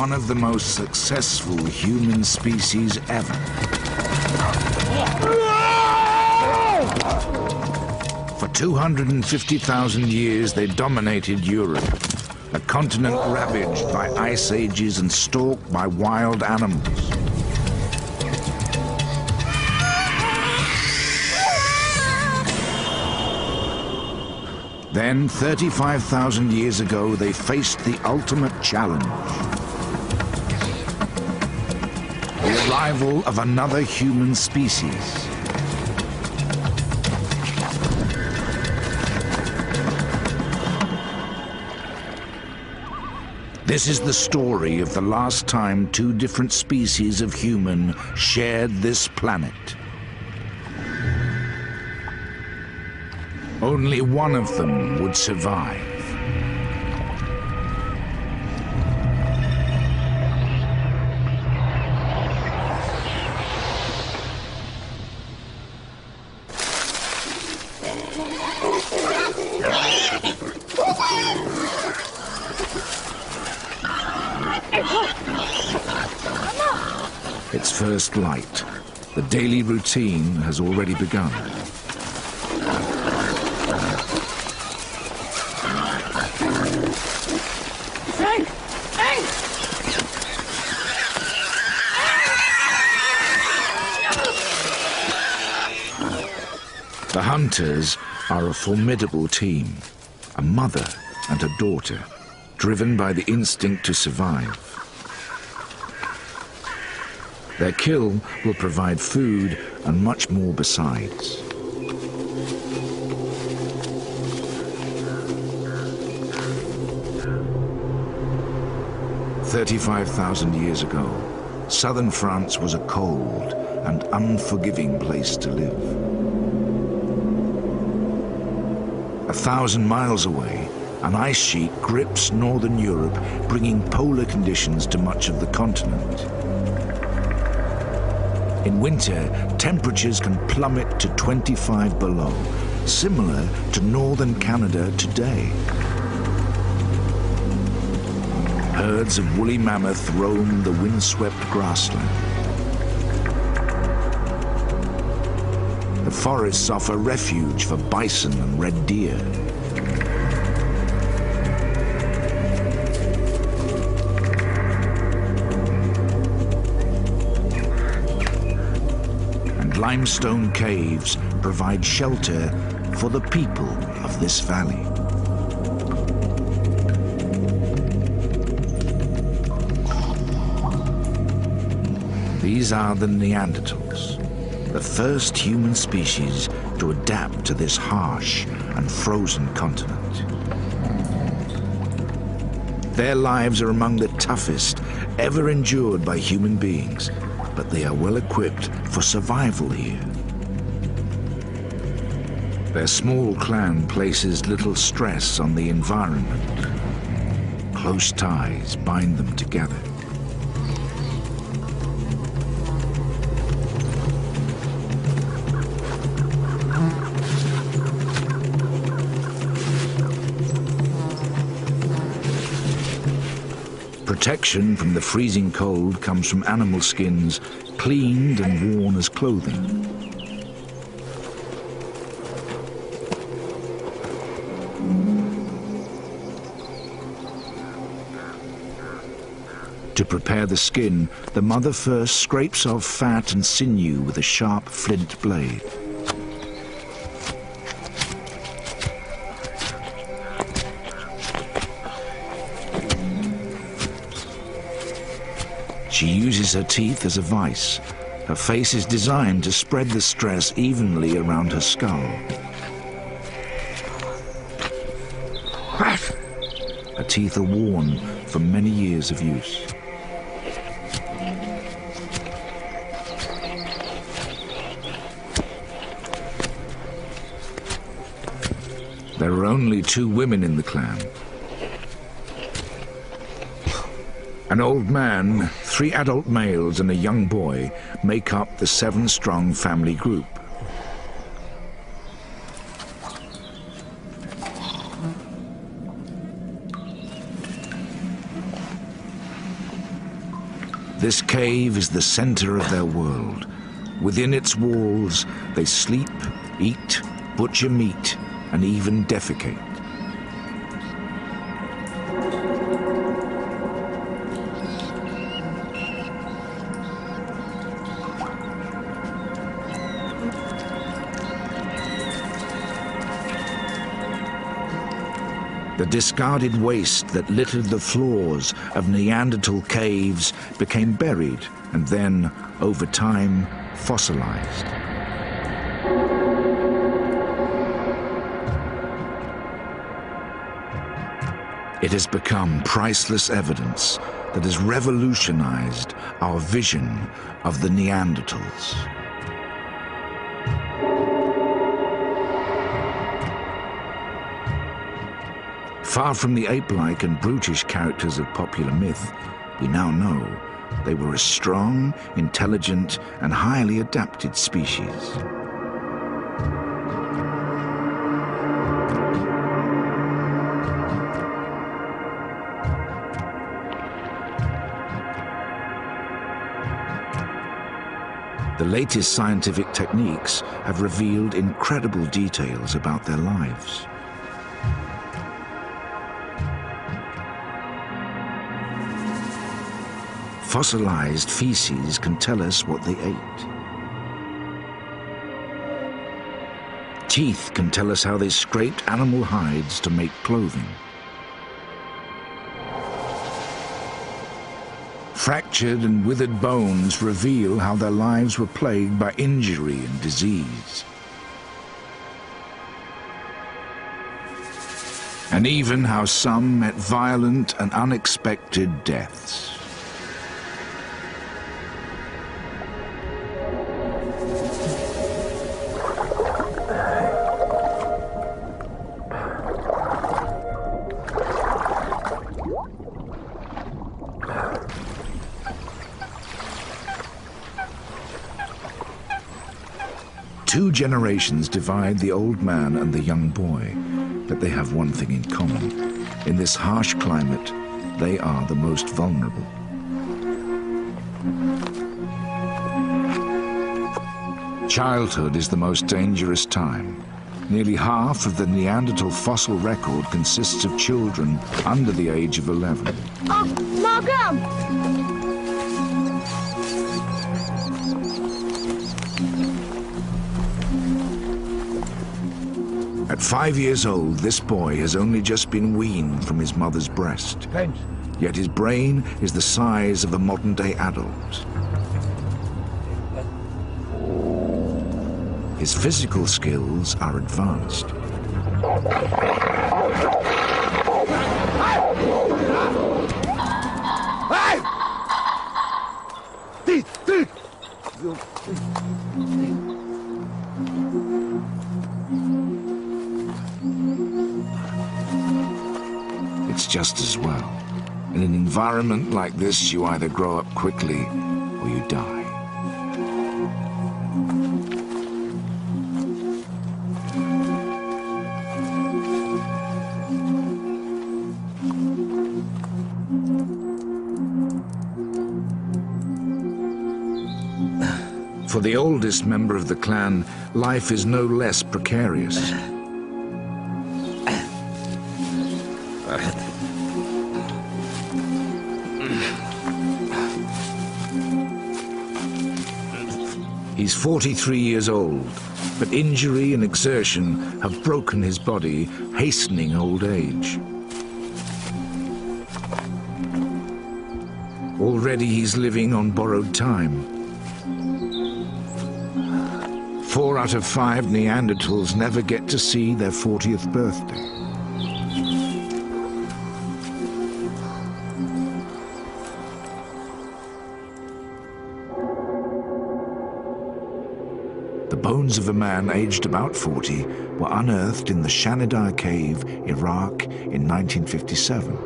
one of the most successful human species ever. For 250,000 years, they dominated Europe, a continent ravaged by ice ages and stalked by wild animals. Then, 35,000 years ago, they faced the ultimate challenge. The arrival of another human species. This is the story of the last time two different species of human shared this planet. Only one of them would survive. It's first light. The daily routine has already begun. The hunters are a formidable team, a mother and a daughter, driven by the instinct to survive. Their kill will provide food and much more besides. "35,000 years ago, southern France was a cold and unforgiving place to live. 1,000 miles away, an ice sheet grips northern Europe, bringing polar conditions to much of the continent. In winter, temperatures can plummet to 25 below, similar to northern Canada today. Herds of woolly mammoth roam the windswept grassland. The forests offer refuge for bison and red deer. And limestone caves provide shelter for the people of this valley. These are the Neanderthals, the first human species to adapt to this harsh and frozen continent. Their lives are among the toughest ever endured by human beings, but they are well equipped for survival here. Their small clan places little stress on the environment. Close ties bind them together. Protection from the freezing cold comes from animal skins, cleaned and worn as clothing. To prepare the skin, the mother first scrapes off fat and sinew with a sharp flint blade. She uses her teeth as a vise. Her face is designed to spread the stress evenly around her skull. Her teeth are worn from many years of use. There are only 2 women in the clan. An old man, 3 adult males and a young boy make up the 7-strong family group. This cave is the center of their world. Within its walls, they sleep, eat, butcher meat, and even defecate. The discarded waste that littered the floors of Neanderthal caves became buried and then, over time, fossilized. It has become priceless evidence that has revolutionized our vision of the Neanderthals. Far from the ape-like and brutish characters of popular myth, we now know they were a strong, intelligent, and highly adapted species. The latest scientific techniques have revealed incredible details about their lives. Fossilized feces can tell us what they ate. Teeth can tell us how they scraped animal hides to make clothing. Fractured and withered bones reveal how their lives were plagued by injury and disease. And even how some met violent and unexpected deaths. Two generations divide the old man and the young boy, but they have one thing in common. In this harsh climate, they are the most vulnerable. Childhood is the most dangerous time. Nearly half of the Neanderthal fossil record consists of children under the age of 11. Oh, Malcolm! At 5 years old, this boy has only just been weaned from his mother's breast. Yet his brain is the size of a modern-day adult. His physical skills are advanced. It's just as well. In an environment like this, you either grow up quickly or you die. For the oldest member of the clan, life is no less precarious. He's 43 years old, but injury and exertion have broken his body, hastening old age. Already he's living on borrowed time. 4 out of 5 Neanderthals never get to see their 40th birthday. The bones of a man aged about 40 were unearthed in the Shanidar Cave, Iraq, in 1957.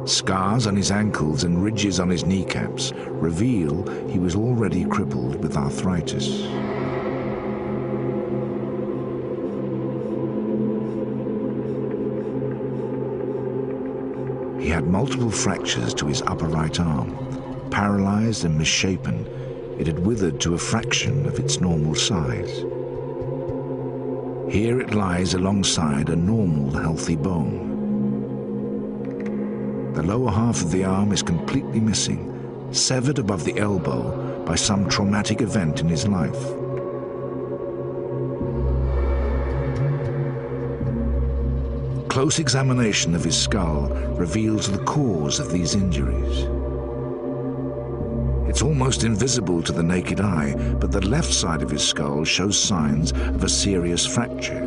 Scars on his ankles and ridges on his kneecaps reveal he was already crippled with arthritis. He had multiple fractures to his upper right arm. Paralyzed and misshapen, it had withered to a fraction of its normal size. Here it lies alongside a normal, healthy bone. The lower half of the arm is completely missing, severed above the elbow by some traumatic event in his life. Close examination of his skull reveals the cause of these injuries. It's almost invisible to the naked eye, but the left side of his skull shows signs of a serious fracture.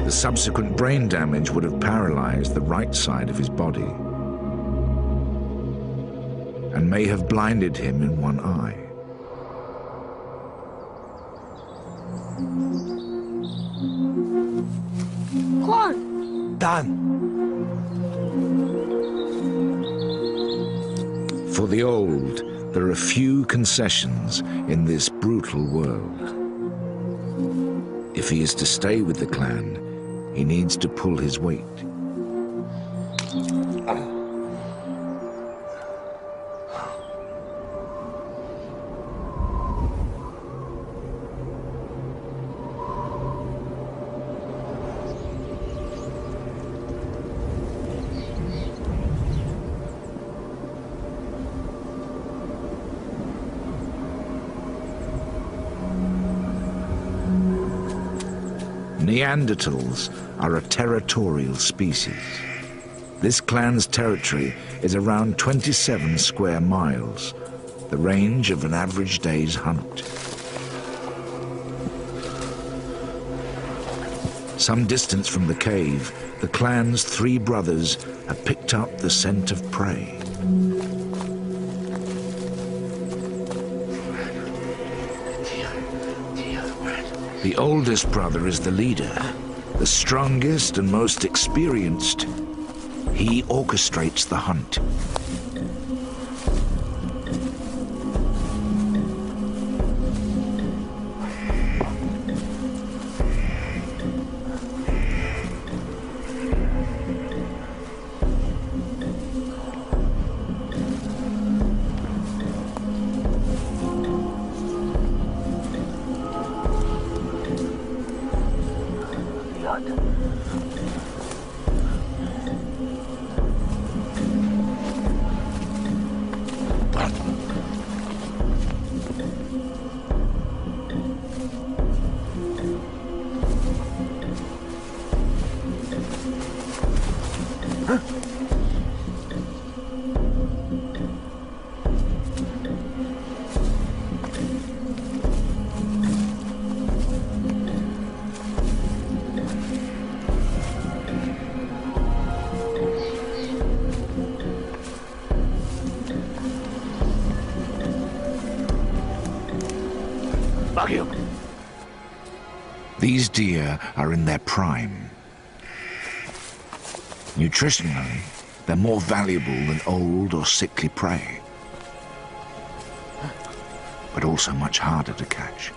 The subsequent brain damage would have paralyzed the right side of his body and may have blinded him in one eye. Done. For the old, there are few concessions in this brutal world. If he is to stay with the clan, he needs to pull his weight. Neanderthals are a territorial species. This clan's territory is around 27 square miles, the range of an average day's hunt. Some distance from the cave, the clan's 3 brothers have picked up the scent of prey. The oldest brother is the leader, the strongest and most experienced. He orchestrates the hunt. These deer are in their prime. Nutritionally, they're more valuable than old or sickly prey, but also much harder to catch.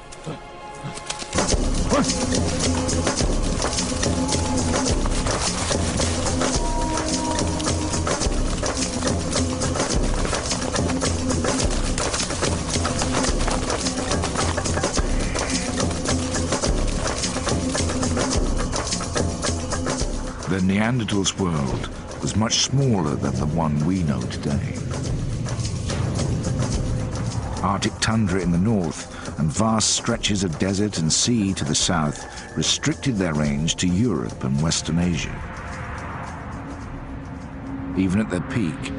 The Neanderthals' world was much smaller than the one we know today. Arctic tundra in the north and vast stretches of desert and sea to the south restricted their range to Europe and Western Asia. Even at their peak,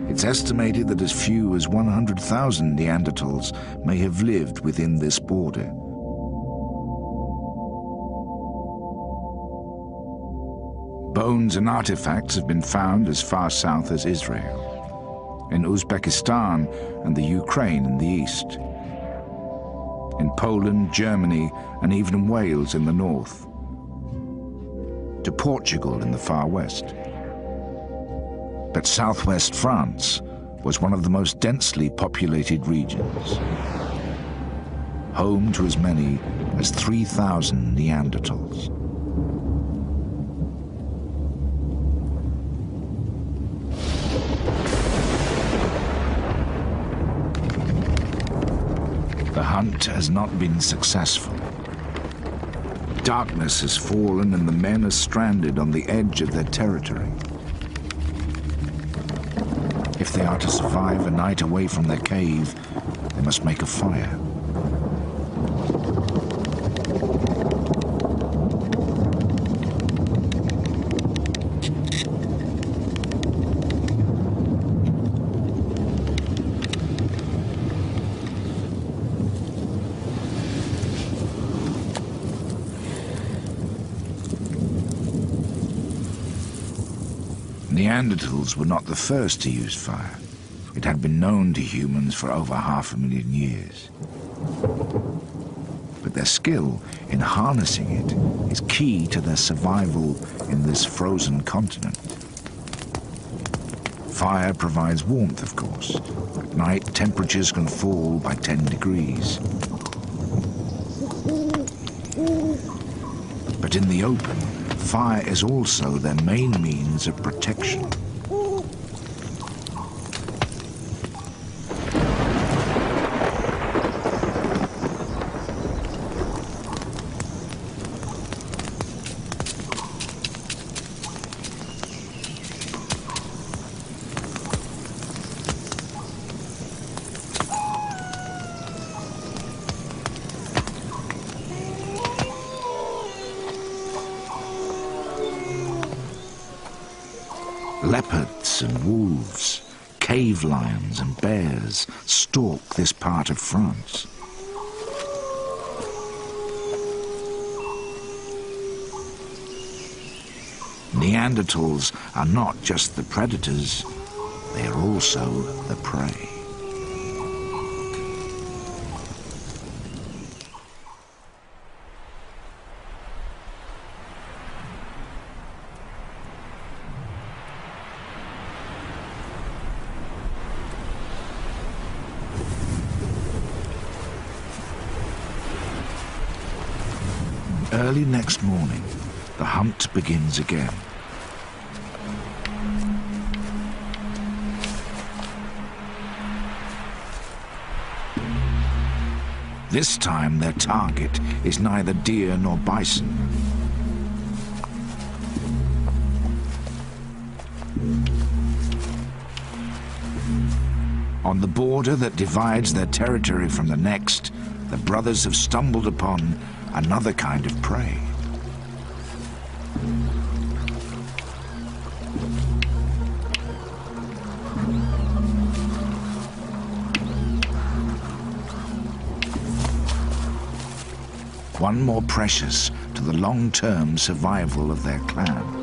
it's estimated that as few as 100,000 Neanderthals may have lived within this border. Bones and artifacts have been found as far south as Israel, in Uzbekistan and the Ukraine in the east, in Poland, Germany, and even Wales in the north, to Portugal in the far west. But southwest France was one of the most densely populated regions, home to as many as 3,000 Neanderthals. The hunt has not been successful. Darkness has fallen and the men are stranded on the edge of their territory. If they are to survive a night away from their cave, they must make a fire. Neanderthals were not the first to use fire. It had been known to humans for over 500,000 years. But their skill in harnessing it is key to their survival in this frozen continent. Fire provides warmth, of course. At night, temperatures can fall by 10 degrees. But in the open, fire is also their main means of protection. Leopards and wolves, cave lions and bears stalk this part of France. Neanderthals are not just the predators, they are also the prey. Early next morning, the hunt begins again. This time their target is neither deer nor bison. On the border that divides their territory from the next, the brothers have stumbled upon another kind of prey. One more precious to the long-term survival of their clan.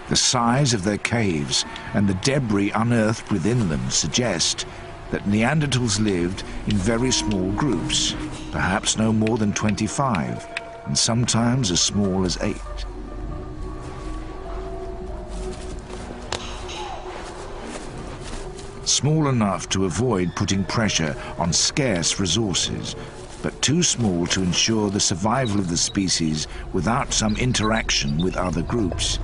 The size of their caves and the debris unearthed within them suggest that Neanderthals lived in very small groups, perhaps no more than 25, and sometimes as small as 8. Small enough to avoid putting pressure on scarce resources, but too small to ensure the survival of the species without some interaction with other groups.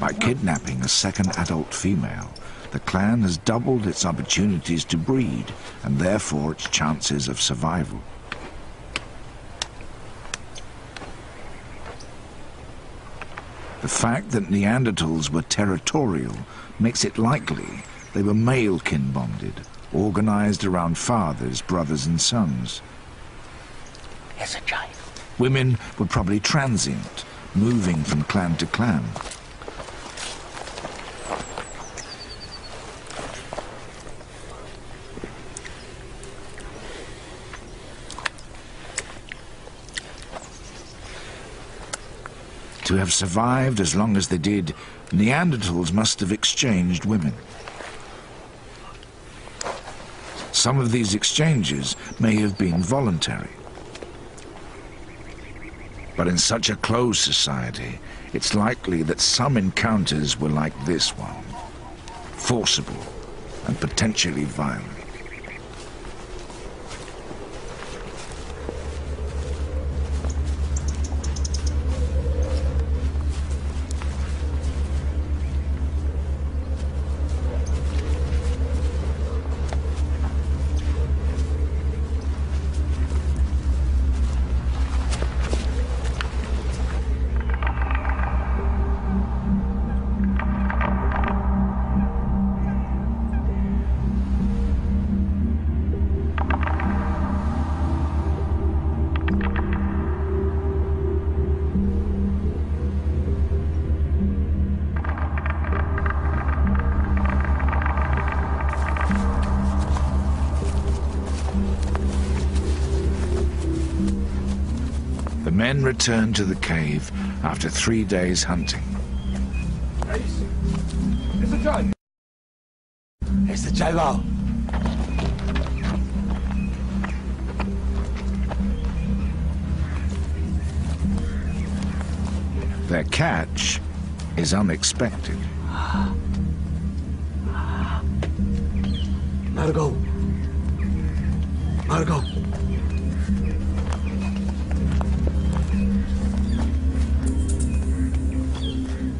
By kidnapping a second adult female, the clan has doubled its opportunities to breed and therefore its chances of survival. The fact that Neanderthals were territorial makes it likely they were male kin bonded, organized around fathers, brothers and sons. It's a giant. Women were probably transient, moving from clan to clan. To have survived as long as they did, Neanderthals must have exchanged women. Some of these exchanges may have been voluntary. But in such a closed society, it's likely that some encounters were like this one, forcible and potentially violent. The men returned to the cave after 3 days hunting. It's a drive. It's the drive. Their catch is unexpected. Margot. Margot.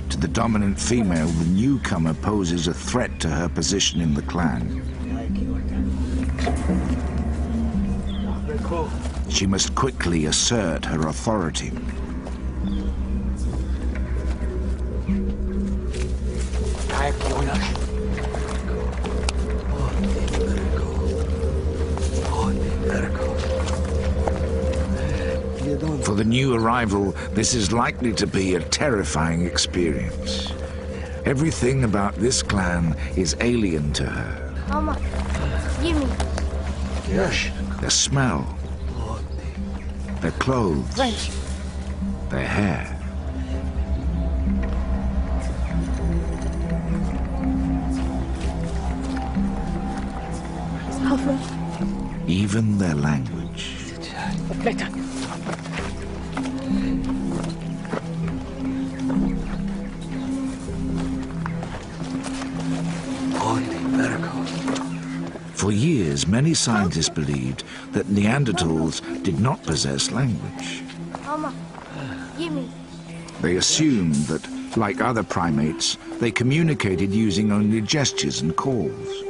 To the dominant female, the newcomer poses a threat to her position in the clan. She must quickly assert her authority. For the new arrival, this is likely to be a terrifying experience. Everything about this clan is alien to her. Mama, give me. Yes. Their smell, their clothes, French. their hair. Even their language. Complet. For years, many scientists believed that Neanderthals did not possess language. Mama, give me. They assumed that, like other primates, they communicated using only gestures and calls.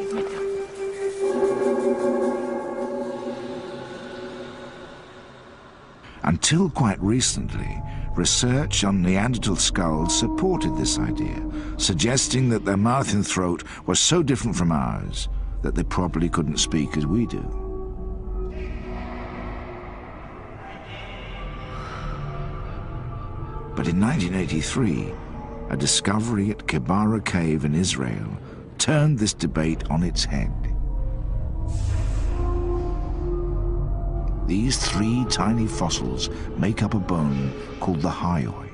Until quite recently, research on Neanderthal skulls supported this idea, suggesting that their mouth and throat were so different from ours that they probably couldn't speak as we do. But in 1983, a discovery at Kibara Cave in Israel turned this debate on its head. These 3 tiny fossils make up a bone called the hyoid.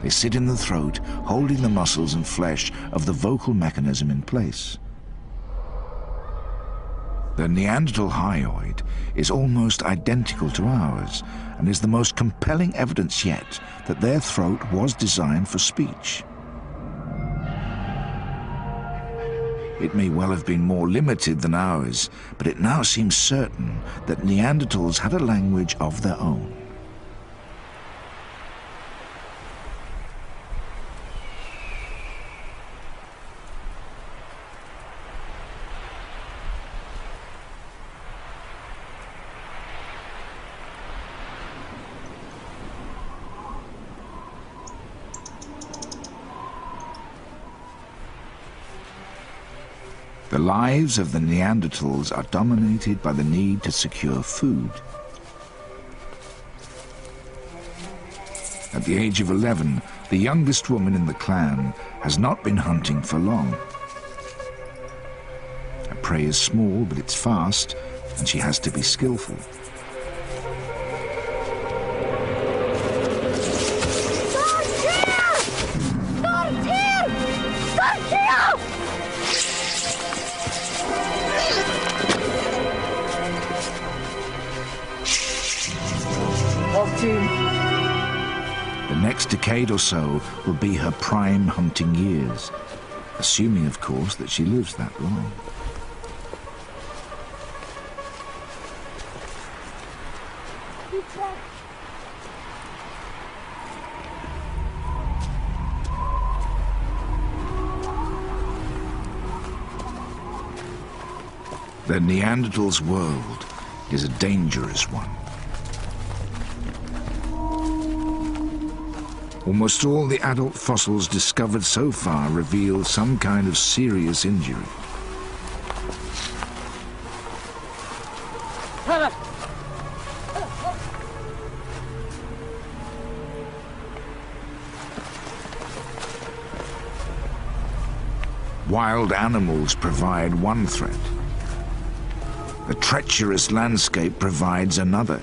They sit in the throat, holding the muscles and flesh of the vocal mechanism in place. The Neanderthal hyoid is almost identical to ours and is the most compelling evidence yet that their throat was designed for speech. It may well have been more limited than ours, but it now seems certain that Neanderthals had a language of their own. The lives of the Neanderthals are dominated by the need to secure food. At the age of 11, the youngest woman in the clan has not been hunting for long. Her prey is small, but it's fast, and she has to be skillful. The next decade or so will be her prime hunting years, assuming, of course, that she lives that long. The Neanderthals' world is a dangerous one. Almost all the adult fossils discovered so far reveal some kind of serious injury. Wild animals provide one threat. The treacherous landscape provides another.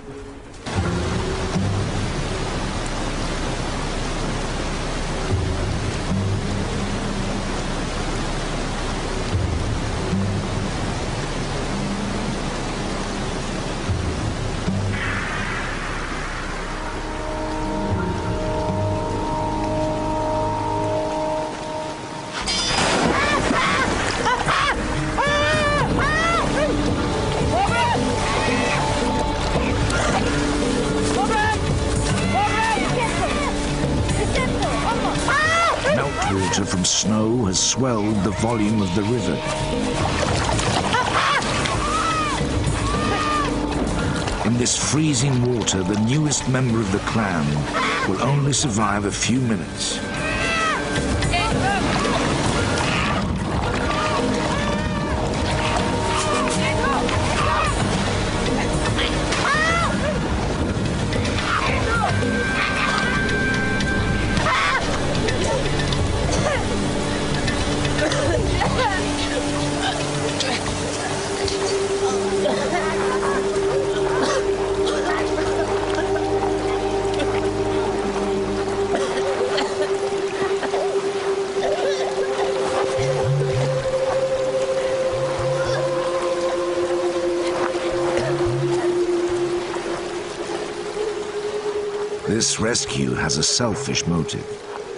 Meltwater from snow has swelled the volume of the river. In this freezing water, the newest member of the clan will only survive a few minutes. This rescue has a selfish motive.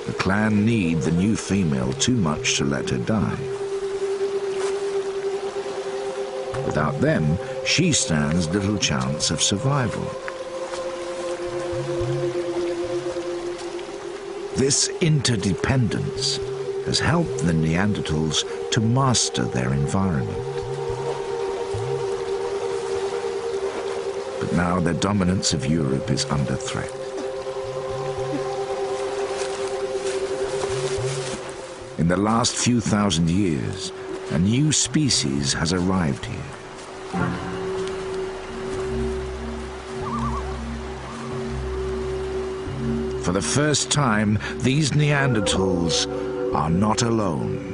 The clan need the new female too much to let her die. Without them, she stands little chance of survival. This interdependence has helped the Neanderthals to master their environment. But now the dominance of Europe is under threat. In the last few thousand years, a new species has arrived here. For the first time, these Neanderthals are not alone.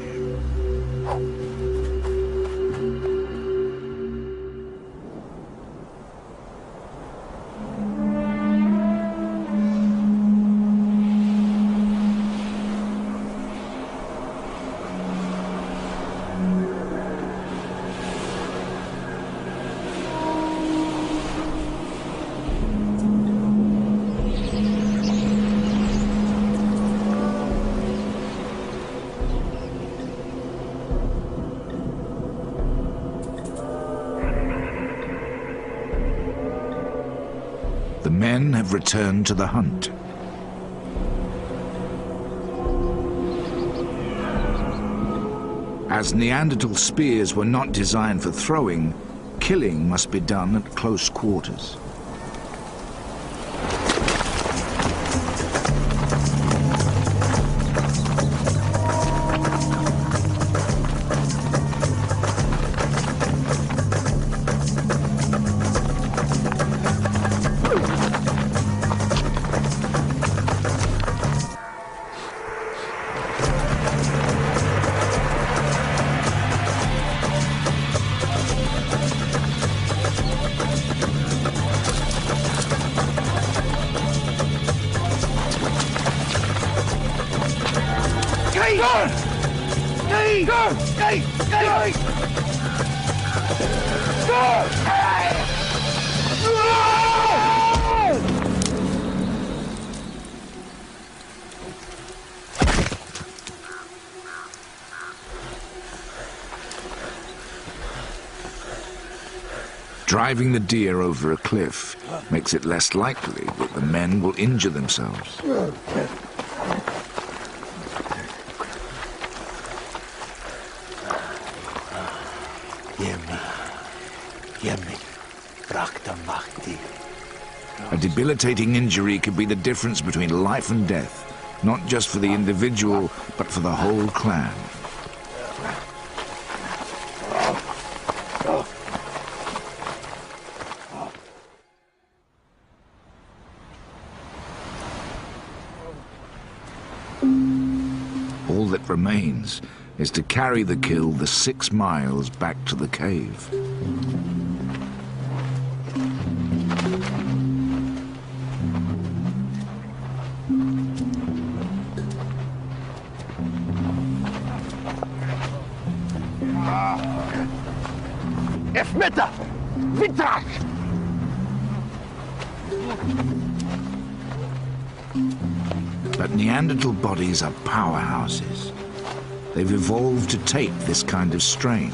The men have returned to the hunt. As Neanderthal spears were not designed for throwing, killing must be done at close quarters. Driving the deer over a cliff makes it less likely that the men will injure themselves. A debilitating injury could be the difference between life and death, not just for the individual, but for the whole clan. All that remains is to carry the kill the 6 miles back to the cave. Efmeta! Vitrach! But Neanderthal bodies are powerhouses. They've evolved to take this kind of strain.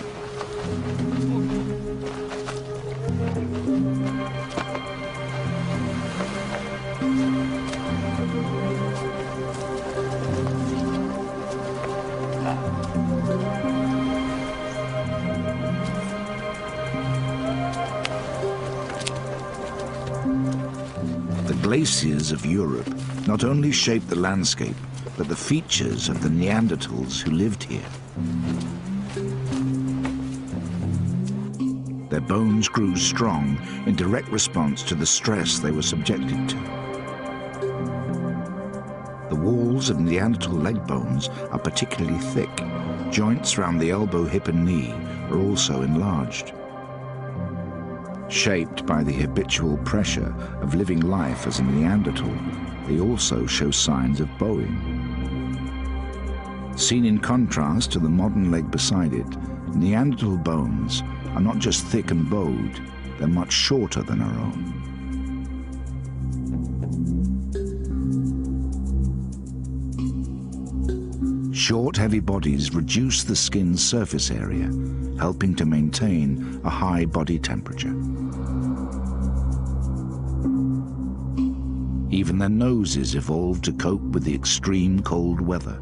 The glaciers of Europe not only shaped the landscape, but the features of the Neanderthals who lived here. Their bones grew strong in direct response to the stress they were subjected to. The walls of Neanderthal leg bones are particularly thick. Joints around the elbow, hip and knee are also enlarged. Shaped by the habitual pressure of living life as a Neanderthal, they also show signs of bowing. Seen in contrast to the modern leg beside it, Neanderthal bones are not just thick and bowed, they're much shorter than our own. Short, heavy bodies reduce the skin's surface area, helping to maintain a high body temperature. Even their noses evolved to cope with the extreme cold weather.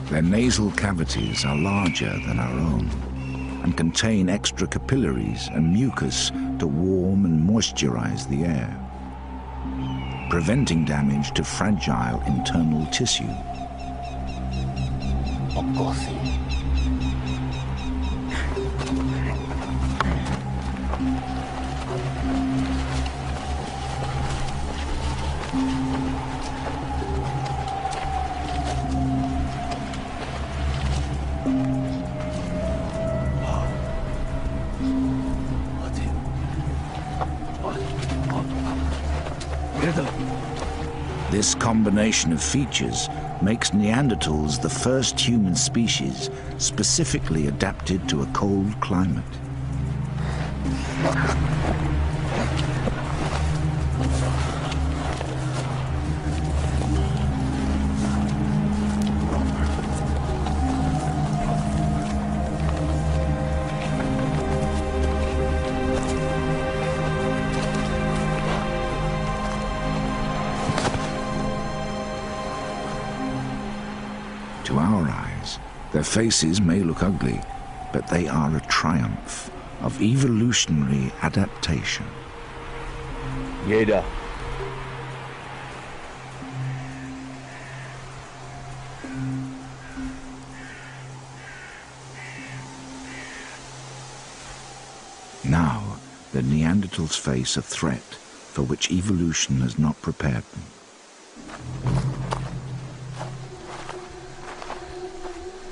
Their nasal cavities are larger than our own and contain extra capillaries and mucus to warm and moisturize the air, preventing damage to fragile internal tissue. This combination of features makes Neanderthals the first human species specifically adapted to a cold climate. To our eyes, their faces may look ugly, but they are a triumph of evolutionary adaptation. Jeder. Now, the Neanderthals face a threat for which evolution has not prepared them.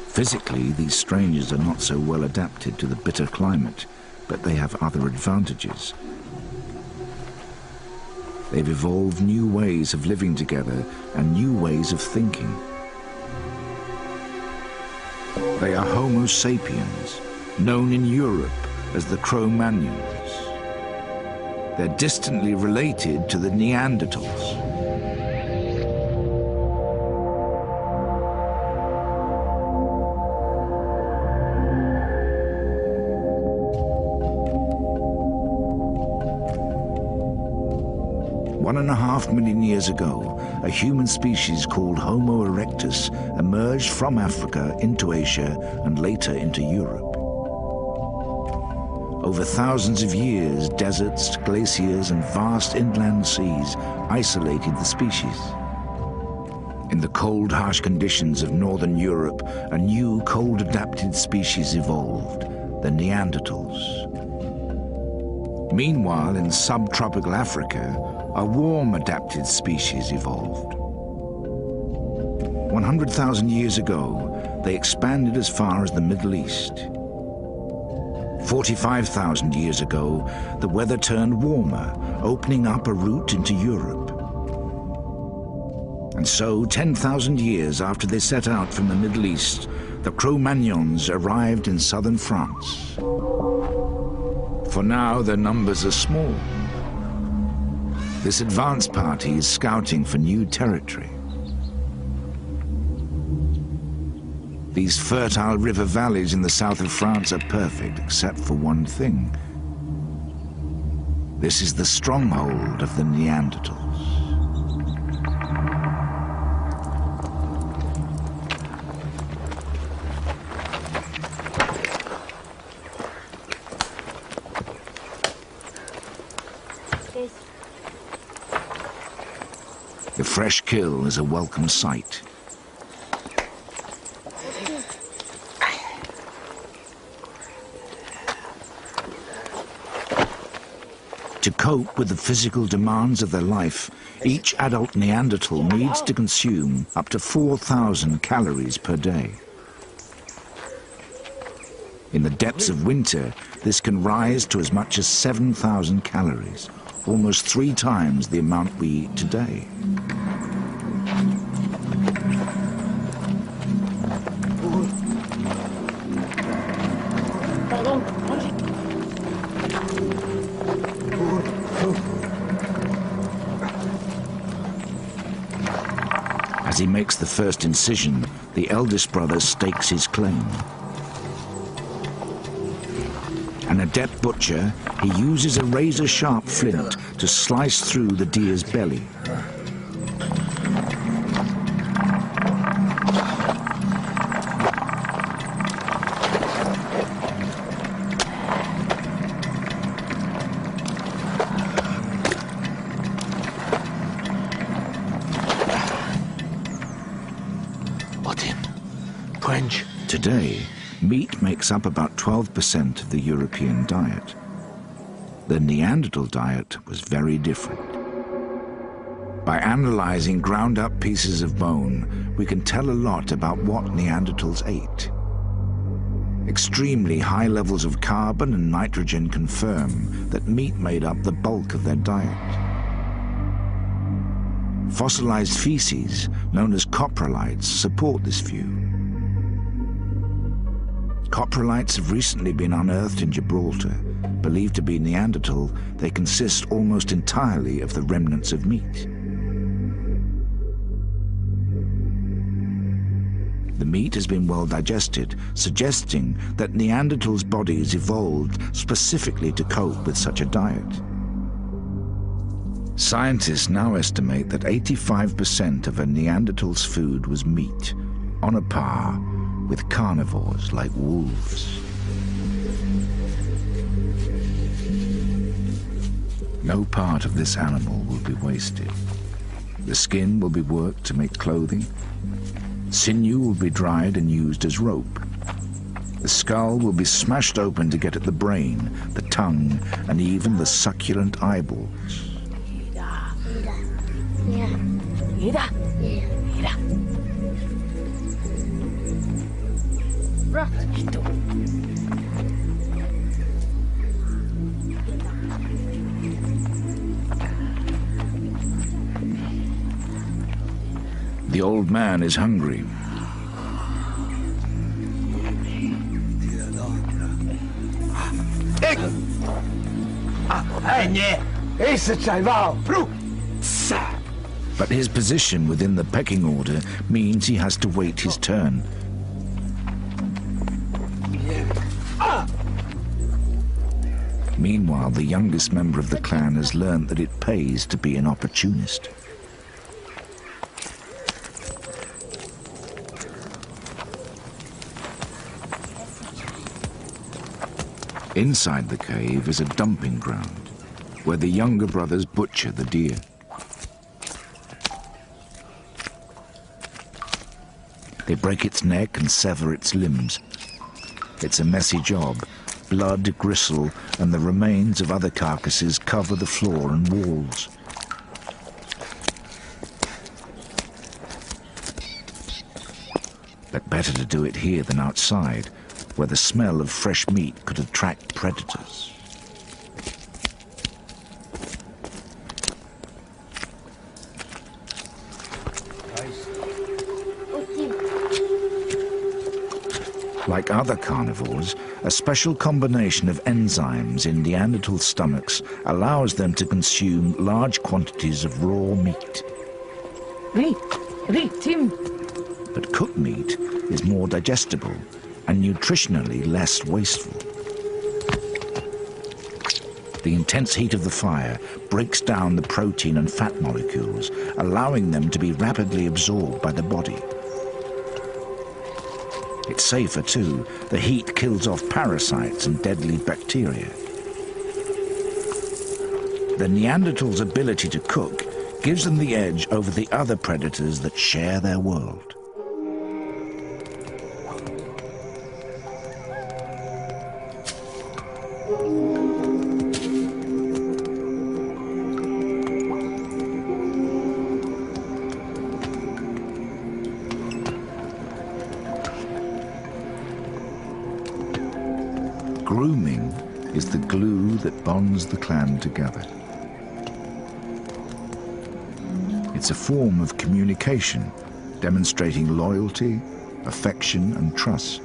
Physically, these strangers are not so well adapted to the bitter climate, but they have other advantages. They've evolved new ways of living together and new ways of thinking. They are Homo sapiens, known in Europe as the Cro-Magnons. They're distantly related to the Neanderthals. One and a half million years ago, a human species called Homo erectus emerged from Africa into Asia and later into Europe. Over thousands of years, deserts, glaciers, and vast inland seas isolated the species. In the cold, harsh conditions of northern Europe, a new cold-adapted species evolved, the Neanderthals. Meanwhile, in subtropical Africa, a warm-adapted species evolved. 100,000 years ago, they expanded as far as the Middle East. 45,000 years ago, the weather turned warmer, opening up a route into Europe. And so, 10,000 years after they set out from the Middle East, the Cro-Magnons arrived in southern France. For now, their numbers are small. This advance party is scouting for new territory. These fertile river valleys in the south of France are perfect, except for one thing. This is the stronghold of the Neanderthals. The fresh kill is a welcome sight. To cope with the physical demands of their life, each adult Neanderthal needs to consume up to 4,000 calories per day. In the depths of winter, this can rise to as much as 7,000 calories, almost 3 times the amount we eat today. As he makes the first incision, the eldest brother stakes his claim. An adept butcher, he uses a razor-sharp flint to slice through the deer's belly. Today, meat makes up about 12% of the European diet. The Neanderthal diet was very different. By analyzing ground-up pieces of bone, we can tell a lot about what Neanderthals ate. Extremely high levels of carbon and nitrogen confirm that meat made up the bulk of their diet. Fossilized feces, known as coprolites, support this view. Coprolites have recently been unearthed in Gibraltar. Believed to be Neanderthal, they consist almost entirely of the remnants of meat. The meat has been well digested, suggesting that Neanderthals' bodies evolved specifically to cope with such a diet. Scientists now estimate that 85% of a Neanderthal's food was meat, on a par with carnivores like wolves. No part of this animal will be wasted. The skin will be worked to make clothing. Sinew will be dried and used as rope. The skull will be smashed open to get at the brain, the tongue, and even the succulent eyeballs. The old man is hungry. But his position within the pecking order means he has to wait his turn. Meanwhile, the youngest member of the clan has learned that it pays to be an opportunist. Inside the cave is a dumping ground, where the younger brothers butcher the deer. They break its neck and sever its limbs. It's a messy job. Blood, gristle, and the remains of other carcasses cover the floor and walls. But better to do it here than outside, where the smell of fresh meat could attract predators. Like other carnivores, a special combination of enzymes in Neanderthal stomachs allows them to consume large quantities of raw meat. Tim. But cooked meat is more digestible and nutritionally less wasteful. The intense heat of the fire breaks down the protein and fat molecules, allowing them to be rapidly absorbed by the body. It's safer too. The heat kills off parasites and deadly bacteria. The Neanderthals' ability to cook gives them the edge over the other predators that share their world. Grooming is the glue that bonds the clan together. It's a form of communication, demonstrating loyalty, affection, and trust.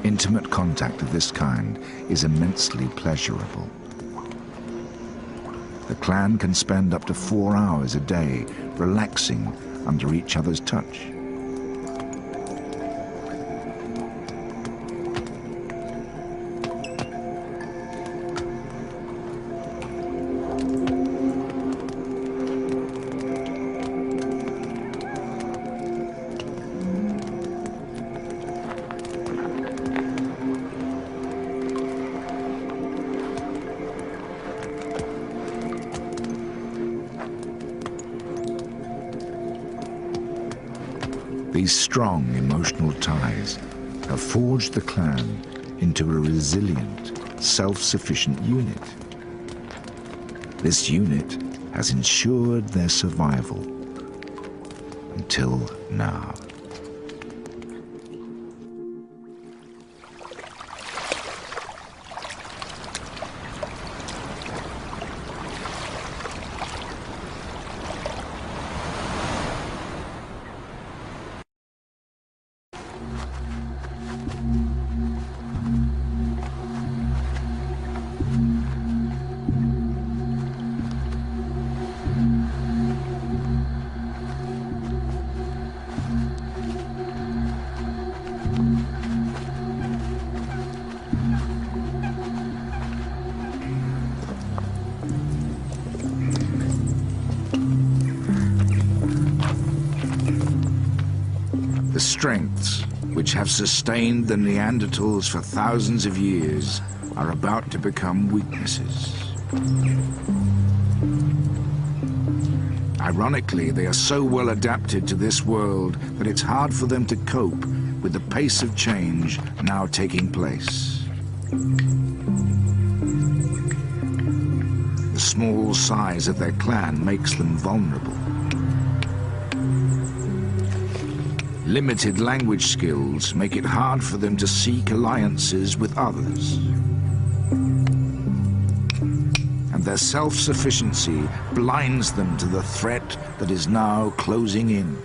Intimate contact of this kind is immensely pleasurable. The clan can spend up to 4 hours a day relaxing under each other's touch. These strong emotional ties have forged the clan into a resilient, self-sufficient unit. This unit has ensured their survival until now. The strengths which have sustained the Neanderthals for thousands of years are about to become weaknesses. Ironically, they are so well adapted to this world that it's hard for them to cope with the pace of change now taking place. The small size of their clan makes them vulnerable. Limited language skills make it hard for them to seek alliances with others. And their self-sufficiency blinds them to the threat that is now closing in.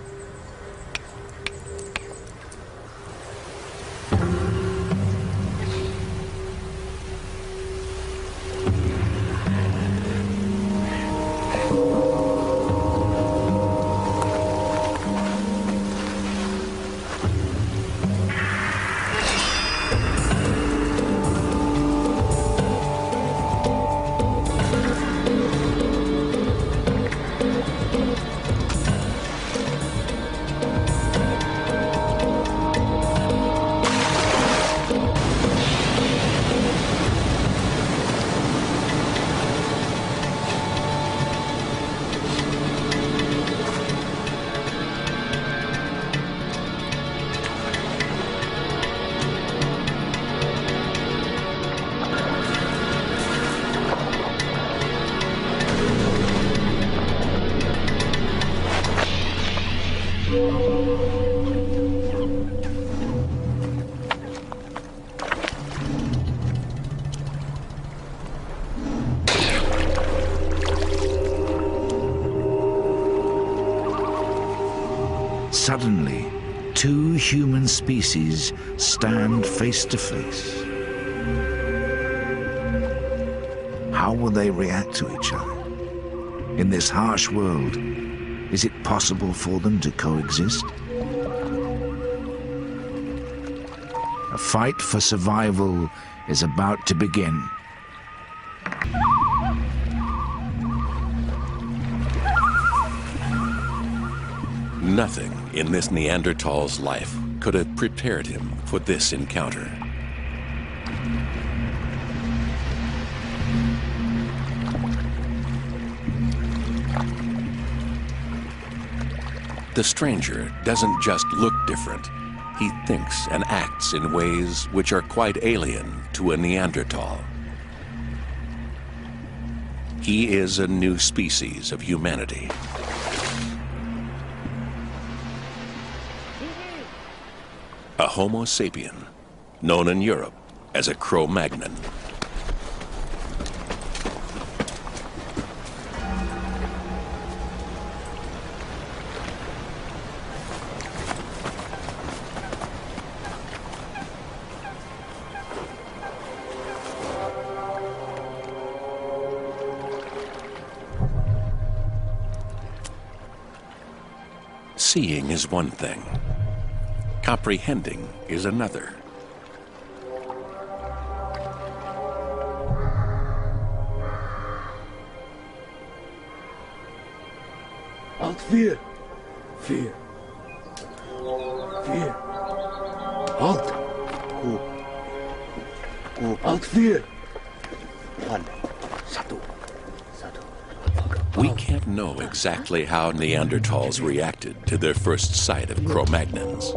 Suddenly, two human species stand face to face. How will they react to each other? In this harsh world, is it possible for them to coexist? A fight for survival is about to begin. Nothing in this Neanderthal's life could have prepared him for this encounter. The stranger doesn't just look different. He thinks and acts in ways which are quite alien to a Neanderthal. He is a new species of humanity. A Homo sapien, known in Europe as a Cro-Magnon. Seeing is one thing. Comprehending is another. Alt 4. 4. 4. Alt. Alt 4. 1. 1. We can't know exactly how Neanderthals reacted to their first sight of Cro-Magnons.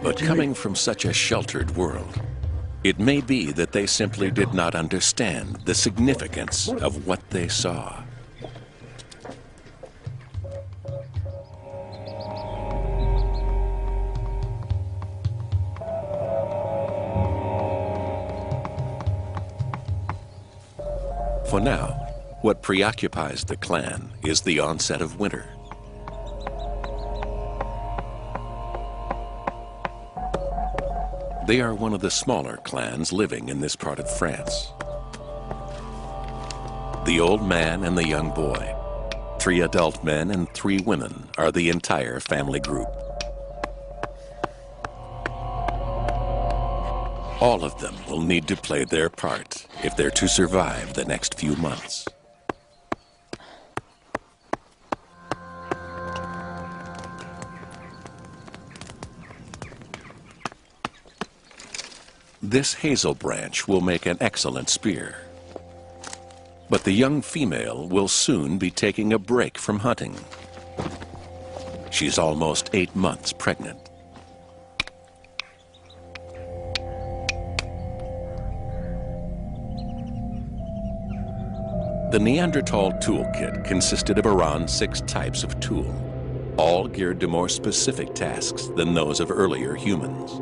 But coming from such a sheltered world, it may be that they simply did not understand the significance of what they saw. For now, what preoccupies the clan is the onset of winter. They are one of the smaller clans living in this part of France. The old man and the young boy, 3 adult men and 3 women are the entire family group. All of them will need to play their part if they're to survive the next few months. This hazel branch will make an excellent spear. But the young female will soon be taking a break from hunting. She's almost 8 months pregnant. The Neanderthal toolkit consisted of around 6 types of tool, all geared to more specific tasks than those of earlier humans.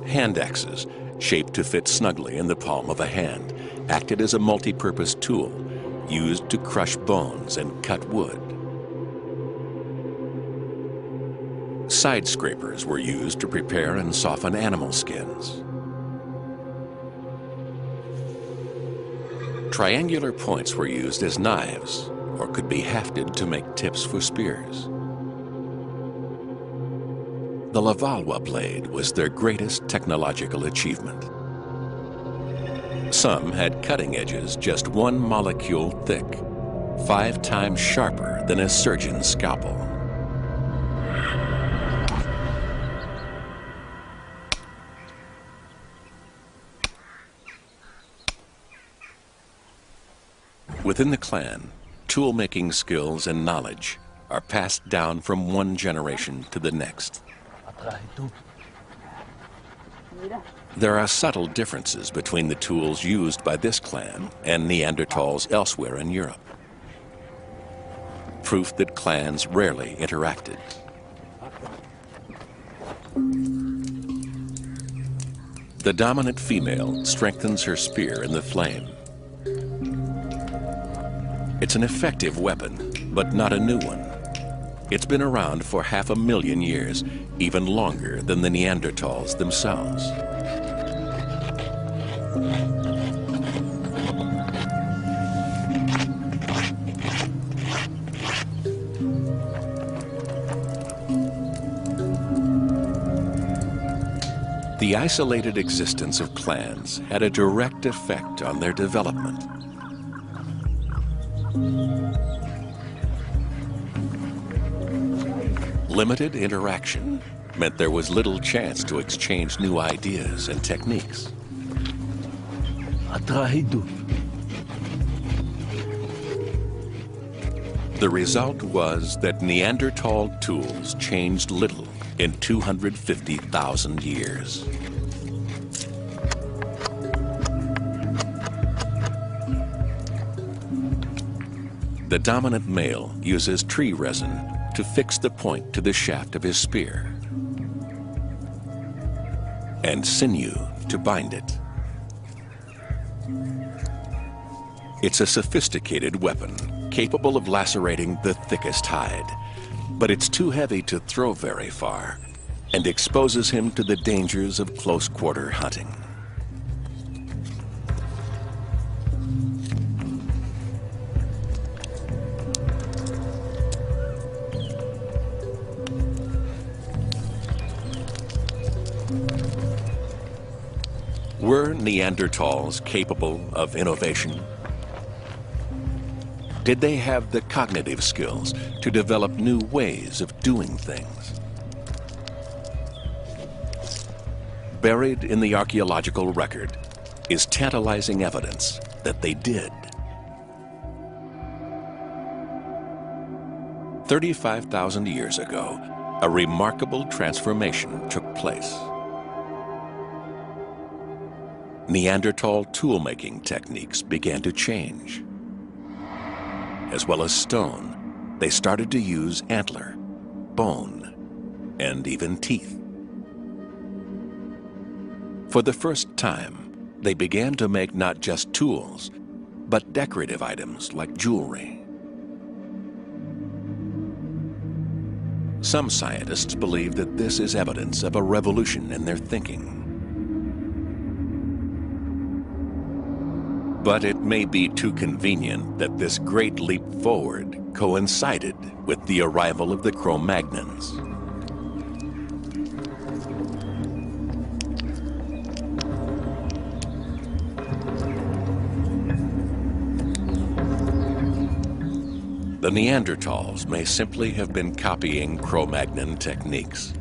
Hand axes, shaped to fit snugly in the palm of a hand, acted as a multi-purpose tool used to crush bones and cut wood. Side scrapers were used to prepare and soften animal skins. Triangular points were used as knives, or could be hafted to make tips for spears. The Lavallois blade was their greatest technological achievement. Some had cutting edges just 1 molecule thick, 5 times sharper than a surgeon's scalpel. Within the clan, tool-making skills and knowledge are passed down from one generation to the next. There are subtle differences between the tools used by this clan and Neanderthals elsewhere in Europe. Proof that clans rarely interacted. The dominant female strengthens her spear in the flame. It's an effective weapon, but not a new one. It's been around for 500,000 years, even longer than the Neanderthals themselves. The isolated existence of clans had a direct effect on their development. Limited interaction meant there was little chance to exchange new ideas and techniques. The result was that Neanderthal tools changed little in 250,000 years. The dominant male uses tree resin to fix the point to the shaft of his spear, and sinew to bind it. It's a sophisticated weapon, capable of lacerating the thickest hide, but it's too heavy to throw very far and exposes him to the dangers of close-quarter hunting. Were Neanderthals capable of innovation? Did they have the cognitive skills to develop new ways of doing things? Buried in the archaeological record is tantalizing evidence that they did. 35,000 years ago, a remarkable transformation took place. Neanderthal tool-making techniques began to change. As well as stone, they started to use antler, bone, and even teeth. For the first time, they began to make not just tools, but decorative items like jewelry. Some scientists believe that this is evidence of a revolution in their thinking. But it may be too convenient that this great leap forward coincided with the arrival of the Cro-Magnons. The Neanderthals may simply have been copying Cro-Magnon techniques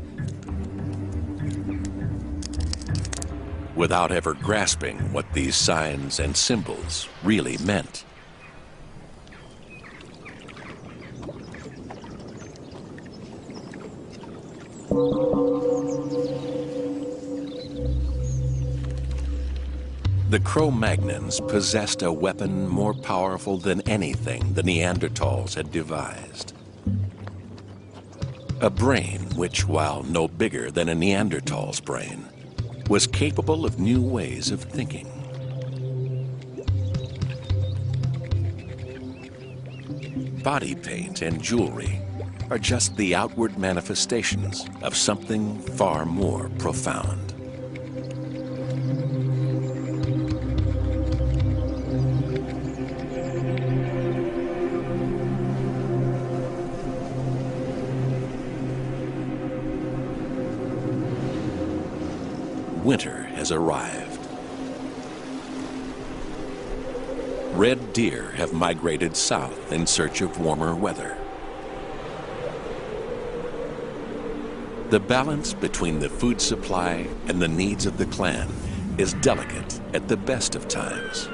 without ever grasping what these signs and symbols really meant. The Cro-Magnons possessed a weapon more powerful than anything the Neanderthals had devised. A brain which, while no bigger than a Neanderthal's brain, was capable of new ways of thinking. Body paint and jewelry are just the outward manifestations of something far more profound. Winter has arrived. Red deer have migrated south in search of warmer weather. The balance between the food supply and the needs of the clan is delicate at the best of times.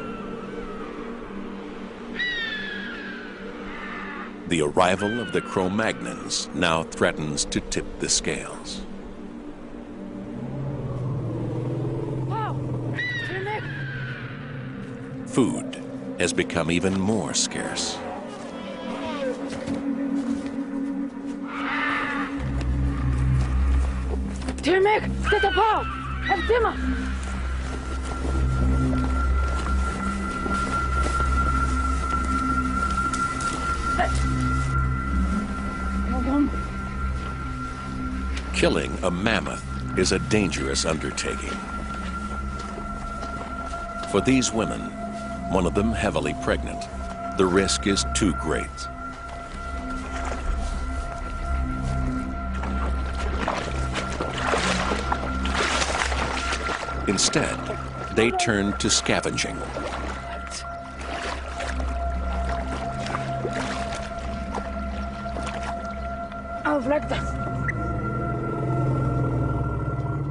The arrival of the Cro-Magnons now threatens to tip the scales. Food has become even more scarce. Tirmek, zet op hou! Heb timmer! Killing a mammoth is a dangerous undertaking. For these women, one of them heavily pregnant, the risk is too great. Instead, they turn to scavenging.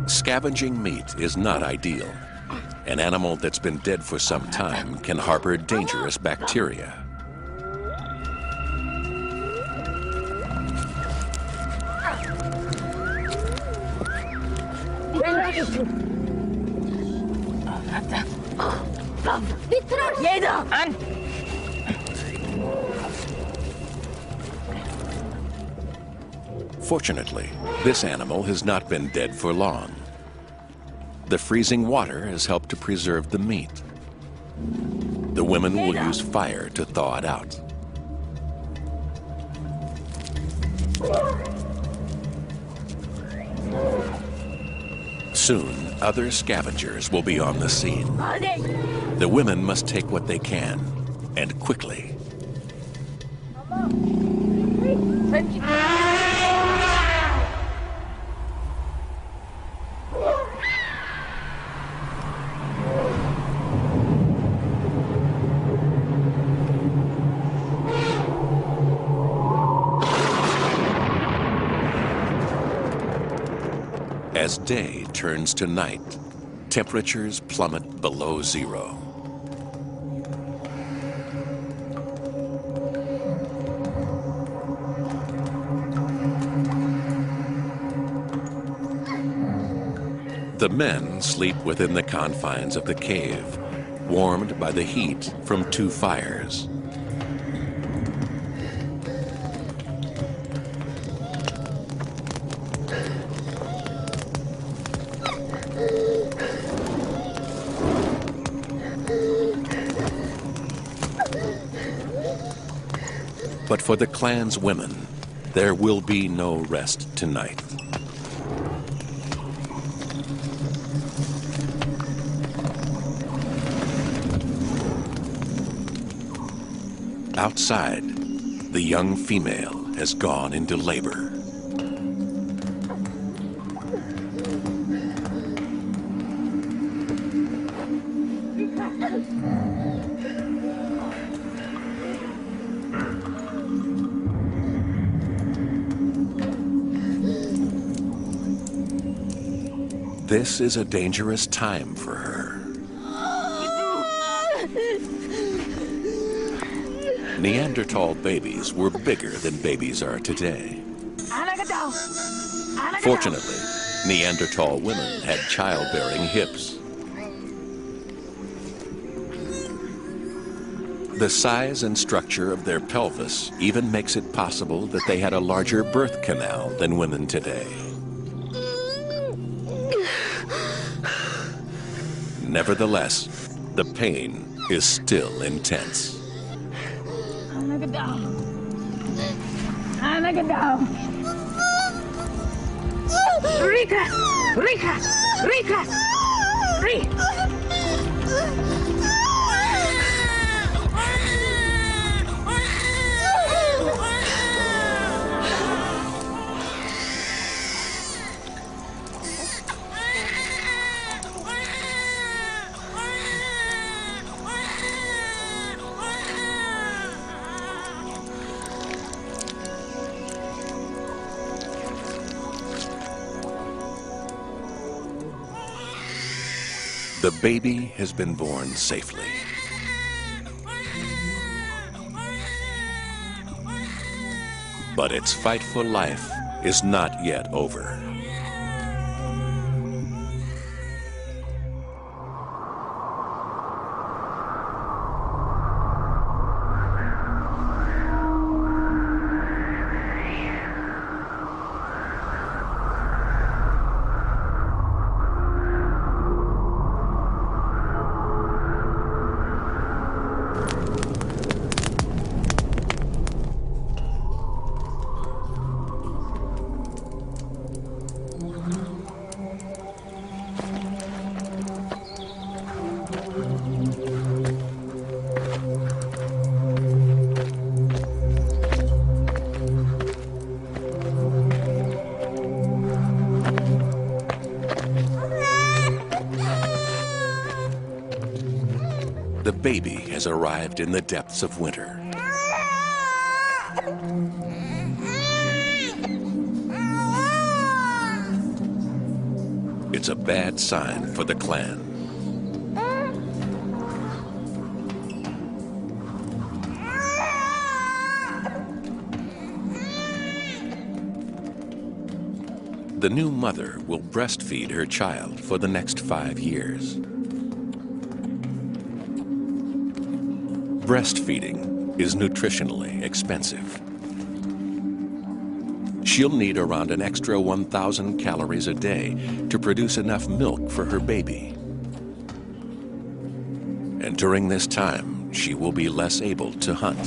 Scavenging meat is not ideal. An animal that's been dead for some time can harbor dangerous bacteria. Fortunately, this animal has not been dead for long. The freezing water has helped to preserve the meat. The women will use fire to thaw it out. Soon, other scavengers will be on the scene. The women must take what they can, and quickly. As day turns to night, temperatures plummet below zero. The men sleep within the confines of the cave, warmed by the heat from two fires. But for the clan's women, there will be no rest tonight. Outside, the young female has gone into labor. This is a dangerous time for her. Neanderthal babies were bigger than babies are today. Fortunately, Neanderthal women had childbearing hips. The size and structure of their pelvis even makes it possible that they had a larger birth canal than women today. Nevertheless, the pain is still intense. Rika! Rika! Rika! Rika! The baby has been born safely. But its fight for life is not yet over. The baby has arrived in the depths of winter. It's a bad sign for the clan. The new mother will breastfeed her child for the next 5 years. Breastfeeding is nutritionally expensive. She'll need around an extra 1,000 calories a day to produce enough milk for her baby. And during this time, she will be less able to hunt.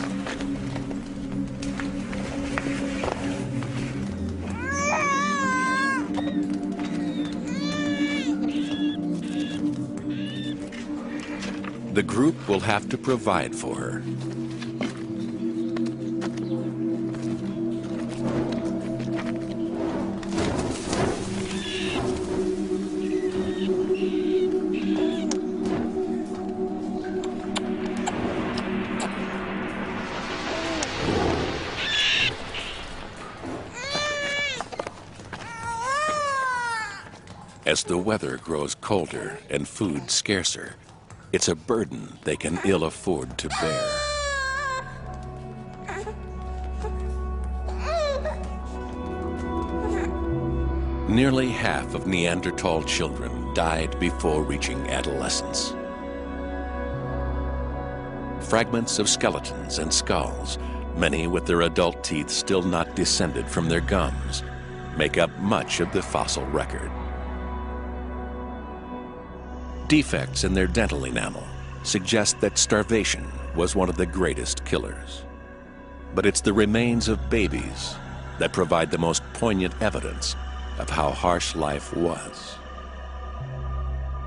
The group will have to provide for her. As the weather grows colder and food scarcer, it's a burden they can ill afford to bear. Nearly half of Neanderthal children died before reaching adolescence. Fragments of skeletons and skulls, many with their adult teeth still not descended from their gums, make up much of the fossil record. Defects in their dental enamel suggest that starvation was one of the greatest killers. But it's the remains of babies that provide the most poignant evidence of how harsh life was.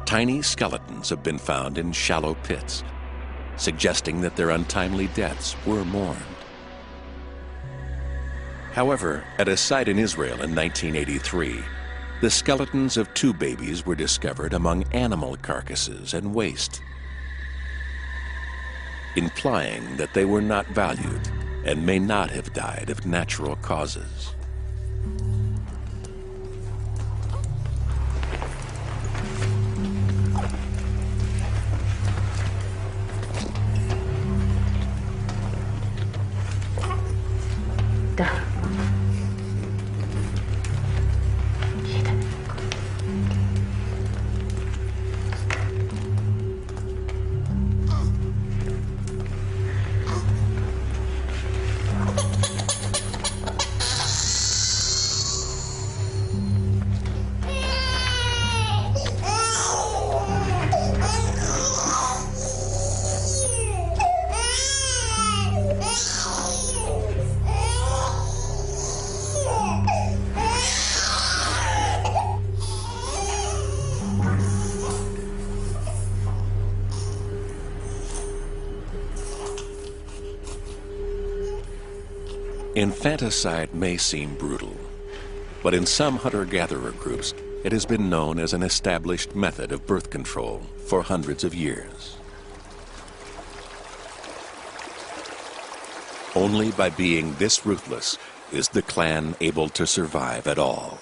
Tiny skeletons have been found in shallow pits, suggesting that their untimely deaths were mourned. However, at a site in Israel in 1983, the skeletons of 2 babies were discovered among animal carcasses and waste, implying that they were not valued and may not have died of natural causes. Infanticide may seem brutal, but in some hunter-gatherer groups, it has been known as an established method of birth control for hundreds of years. Only by being this ruthless is the clan able to survive at all.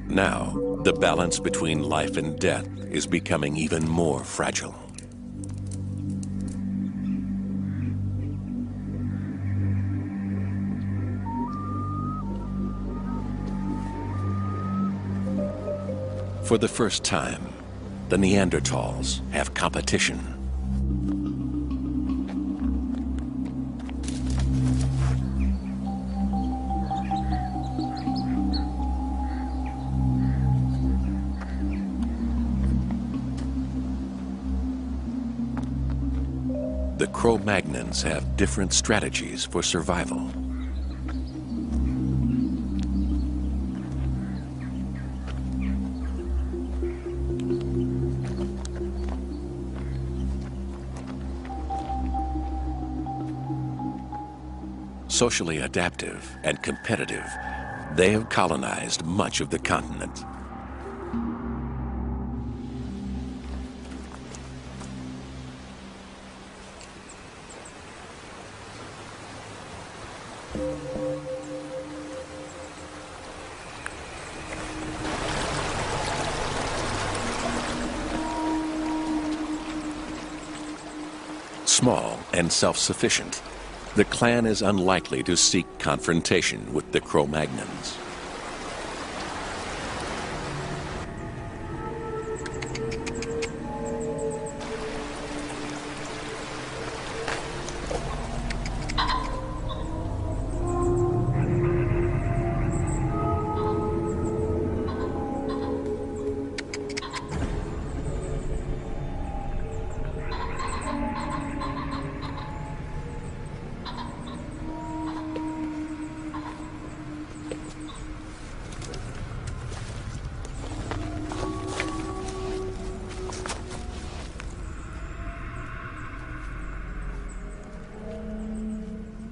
Now, the balance between life and death is becoming even more fragile. For the first time, the Neanderthals have competition. The Cro-Magnons have different strategies for survival. Socially adaptive and competitive, they have colonized much of the continent. Small and self-sufficient, the clan is unlikely to seek confrontation with the Cro-Magnons.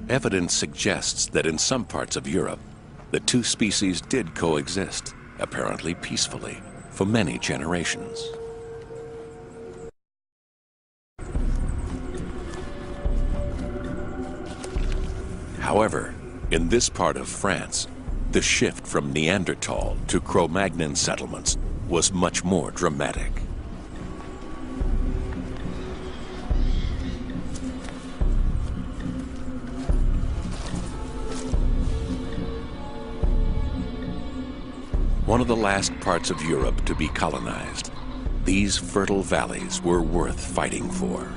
Evidence suggests that in some parts of Europe, the two species did coexist, apparently peacefully, for many generations. However, in this part of France, the shift from Neanderthal to Cro-Magnon settlements was much more dramatic. One of the last parts of Europe to be colonized, these fertile valleys were worth fighting for.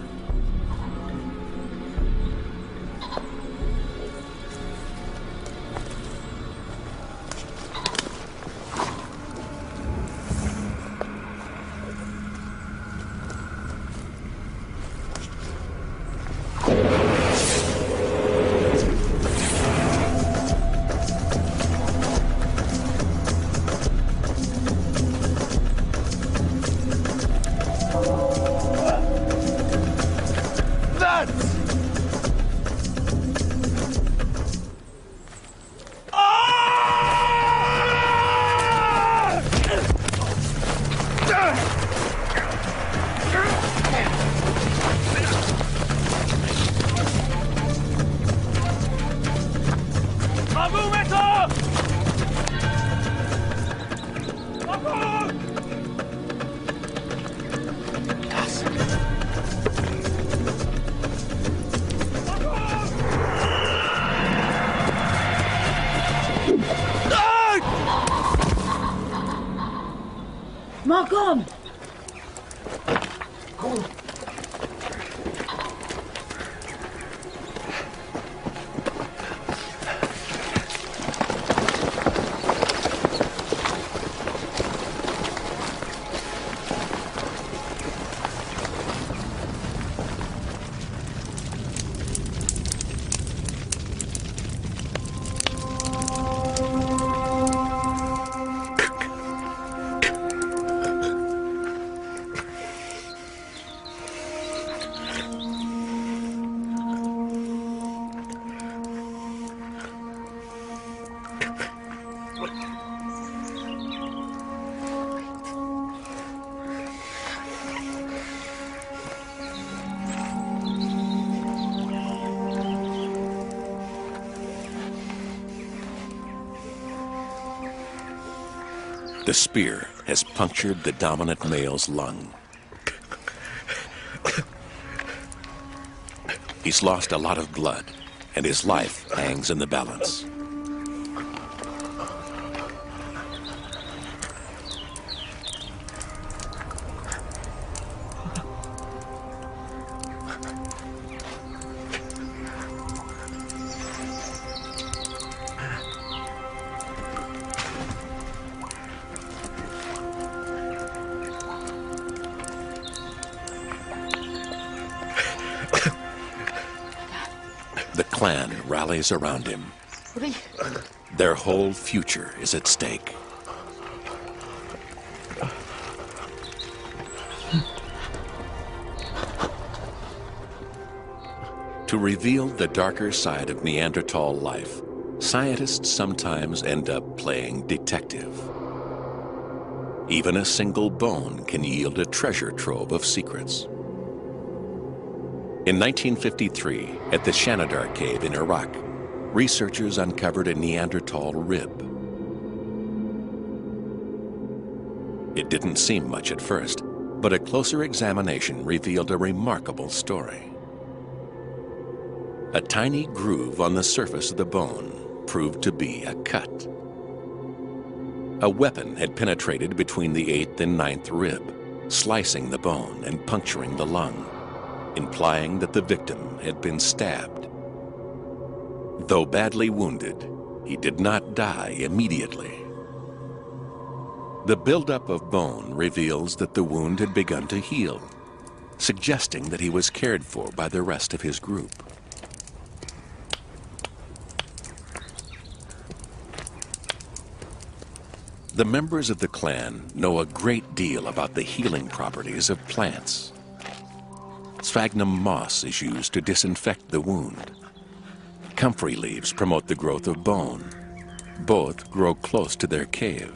The spear has punctured the dominant male's lung. He's lost a lot of blood, and his life hangs in the balance. The clan rallies around him. Their whole future is at stake. To reveal the darker side of Neanderthal life, scientists sometimes end up playing detective. Even a single bone can yield a treasure trove of secrets. In 1953, at the Shanidar Cave in Iraq, researchers uncovered a Neanderthal rib. It didn't seem much at first, but a closer examination revealed a remarkable story. A tiny groove on the surface of the bone proved to be a cut. A weapon had penetrated between the 8th and 9th rib, slicing the bone and puncturing the lung, implying that the victim had been stabbed. Though badly wounded, he did not die immediately. The buildup of bone reveals that the wound had begun to heal, suggesting that he was cared for by the rest of his group. The members of the clan know a great deal about the healing properties of plants. Sphagnum moss is used to disinfect the wound. Comfrey leaves promote the growth of bone. Both grow close to their cave.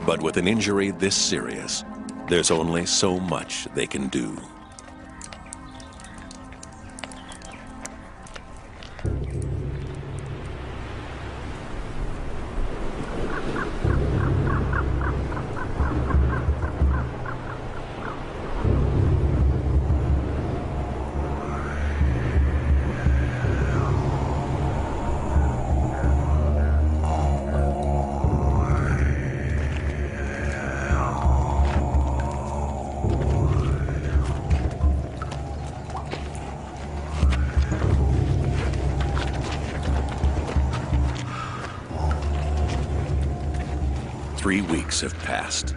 But with an injury this serious, there's only so much they can do. Three weeks have passed.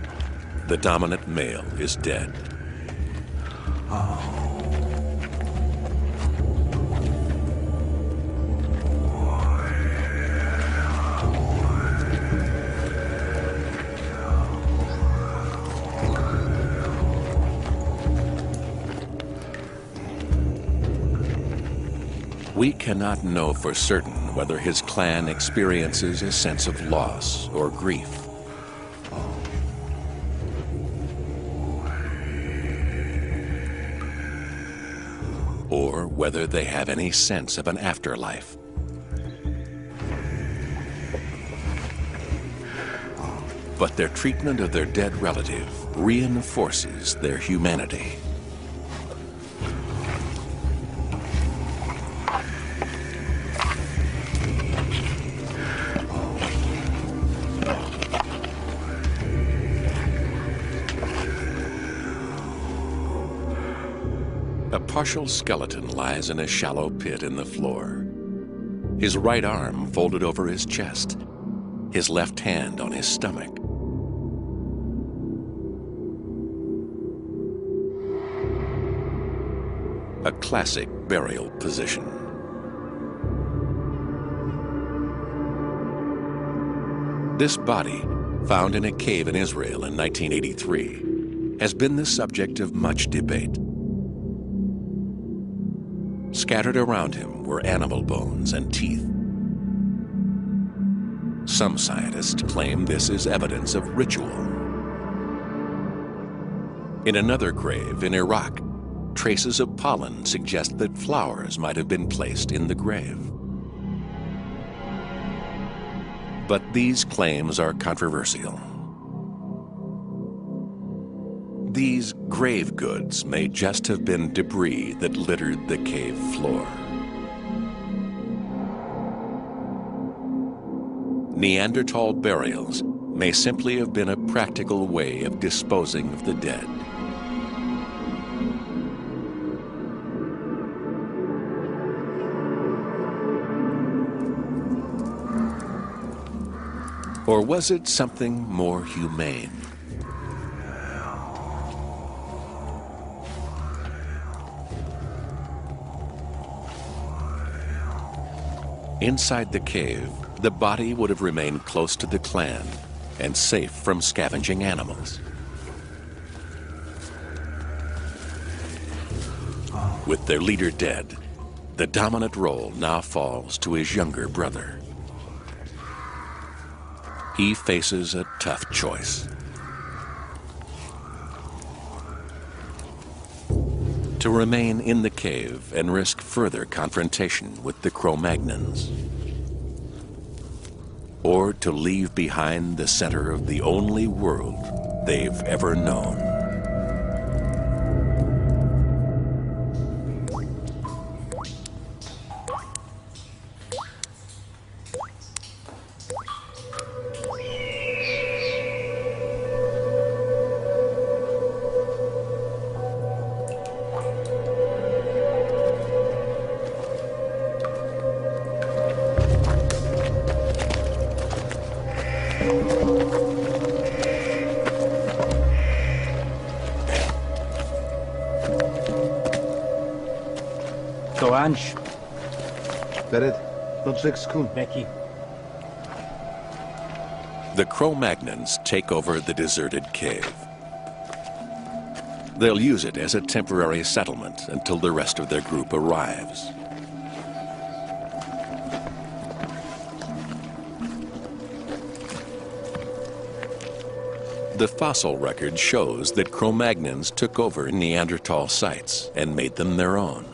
The dominant male is dead. We cannot know for certain whether his clan experiences a sense of loss or grief. Or whether they have any sense of an afterlife. But their treatment of their dead relative reinforces their humanity. A partial skeleton lies in a shallow pit in the floor. His right arm folded over his chest, his left hand on his stomach. A classic burial position. This body, found in a cave in Israel in 1983, has been the subject of much debate. Scattered around him were animal bones and teeth. Some scientists claim this is evidence of ritual. In another grave in Iraq, traces of pollen suggest that flowers might have been placed in the grave. But these claims are controversial. These grave goods may just have been debris that littered the cave floor. Neanderthal burials may simply have been a practical way of disposing of the dead. Or was it something more humane? Inside the cave, the body would have remained close to the clan and safe from scavenging animals. With their leader dead, the dominant role now falls to his younger brother. He faces a tough choice. To remain in the cave and risk further confrontation with the Cro-Magnons, or to leave behind the center of the only world they've ever known. Ange. Bered, not 6 kun. Becky. The Cro-Magnons take over the deserted cave. They'll use it as a temporary settlement until the rest of their group arrives. The fossil record shows that Cro-Magnons took over Neanderthal sites and made them their own.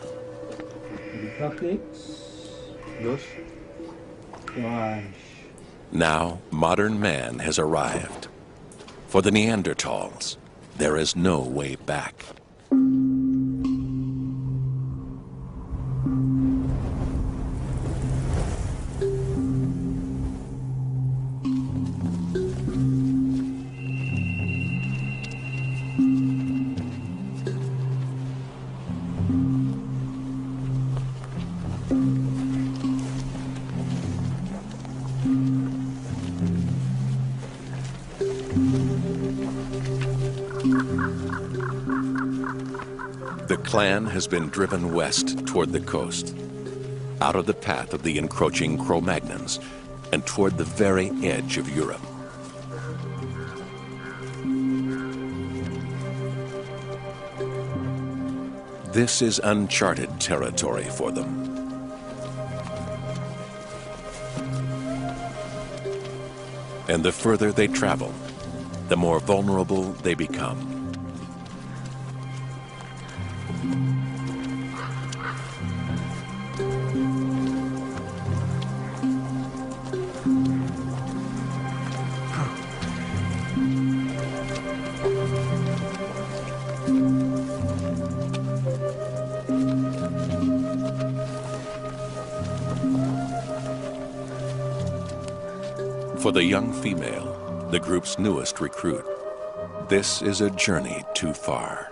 Now, modern man has arrived. For the Neanderthals, there is no way back. The clan has been driven west toward the coast, out of the path of the encroaching Cro-Magnons, and toward the very edge of Europe. This is uncharted territory for them. And the further they travel, the more vulnerable they become. For the young female, the group's newest recruit, this is a journey too far.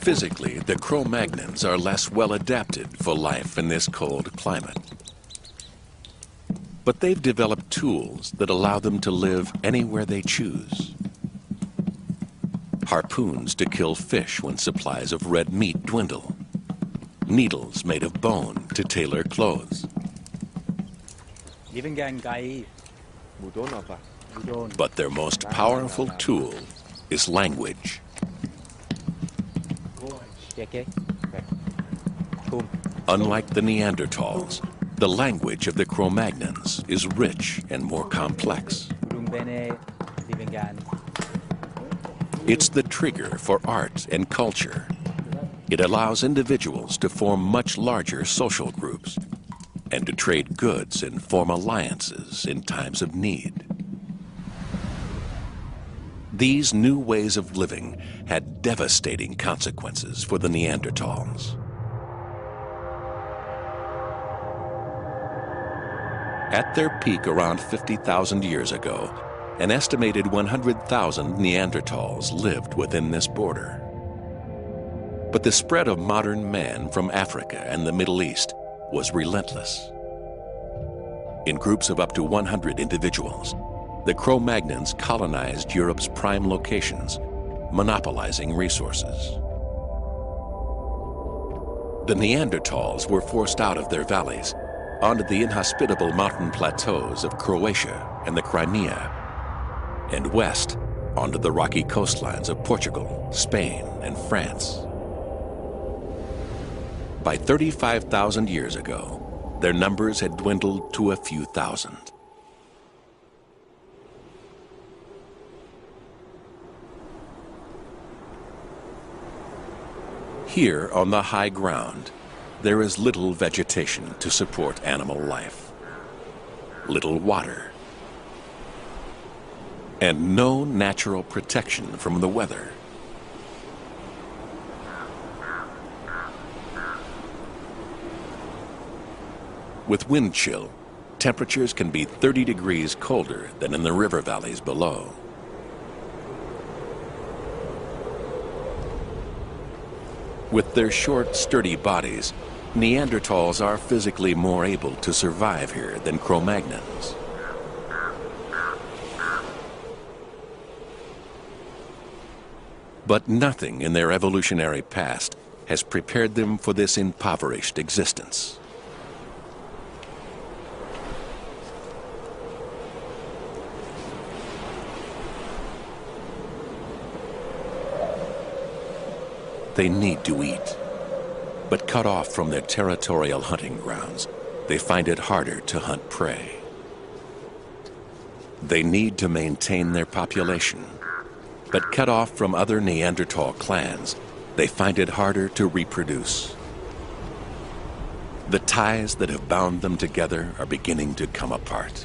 Physically, the Cro-Magnons are less well adapted for life in this cold climate. But they've developed tools that allow them to live anywhere they choose. Harpoons to kill fish when supplies of red meat dwindle. Needles made of bone to tailor clothes. But their most powerful tool is language. Unlike the Neanderthals, the language of the Cro-Magnons is rich and more complex. It's the trigger for art and culture. It allows individuals to form much larger social groups and to trade goods and form alliances in times of need. These new ways of living had devastating consequences for the Neanderthals. At their peak around 50,000 years ago, an estimated 100,000 Neanderthals lived within this border. But the spread of modern man from Africa and the Middle East was relentless. In groups of up to 100 individuals, the Cro-Magnons colonized Europe's prime locations, monopolizing resources. The Neanderthals were forced out of their valleys onto the inhospitable mountain plateaus of Croatia and the Crimea, and west onto the rocky coastlines of Portugal, Spain, and France. By 35,000 years ago, their numbers had dwindled to a few thousand. Here on the high ground, there is little vegetation to support animal life, little water, and no natural protection from the weather. With wind chill, temperatures can be 30 degrees colder than in the river valleys below. With their short, sturdy bodies, Neanderthals are physically more able to survive here than Cro-Magnons. But nothing in their evolutionary past has prepared them for this impoverished existence. They need to eat, but cut off from their territorial hunting grounds, they find it harder to hunt prey. They need to maintain their population, but cut off from other Neanderthal clans, they find it harder to reproduce. The ties that have bound them together are beginning to come apart.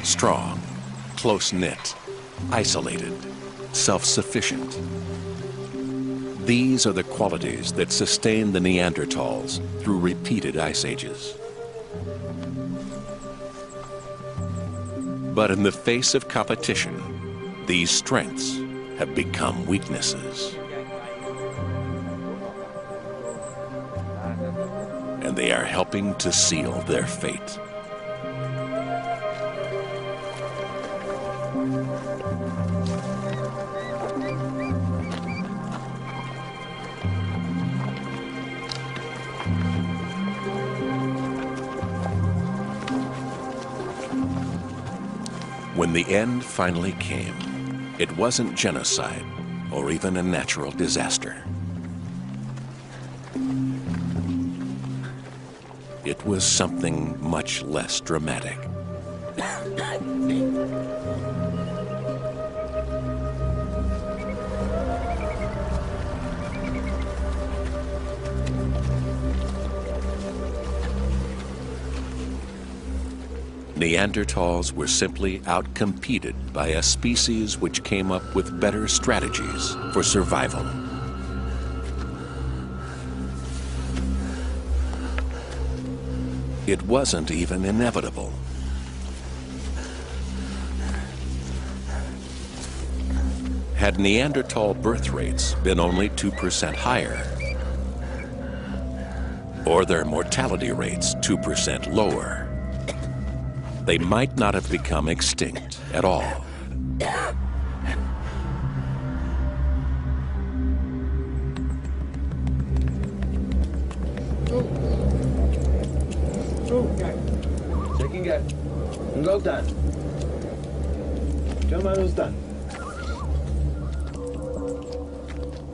Strong, close-knit, isolated, self-sufficient. These are the qualities that sustained the Neanderthals through repeated ice ages. But in the face of competition, these strengths have become weaknesses. And they are helping to seal their fate. When the end finally came, it wasn't genocide or even a natural disaster. It was something much less dramatic. Neanderthals were simply outcompeted by a species which came up with better strategies for survival. It wasn't even inevitable. Had Neanderthal birth rates been only 2% higher, or their mortality rates 2% lower, they might not have become extinct at all.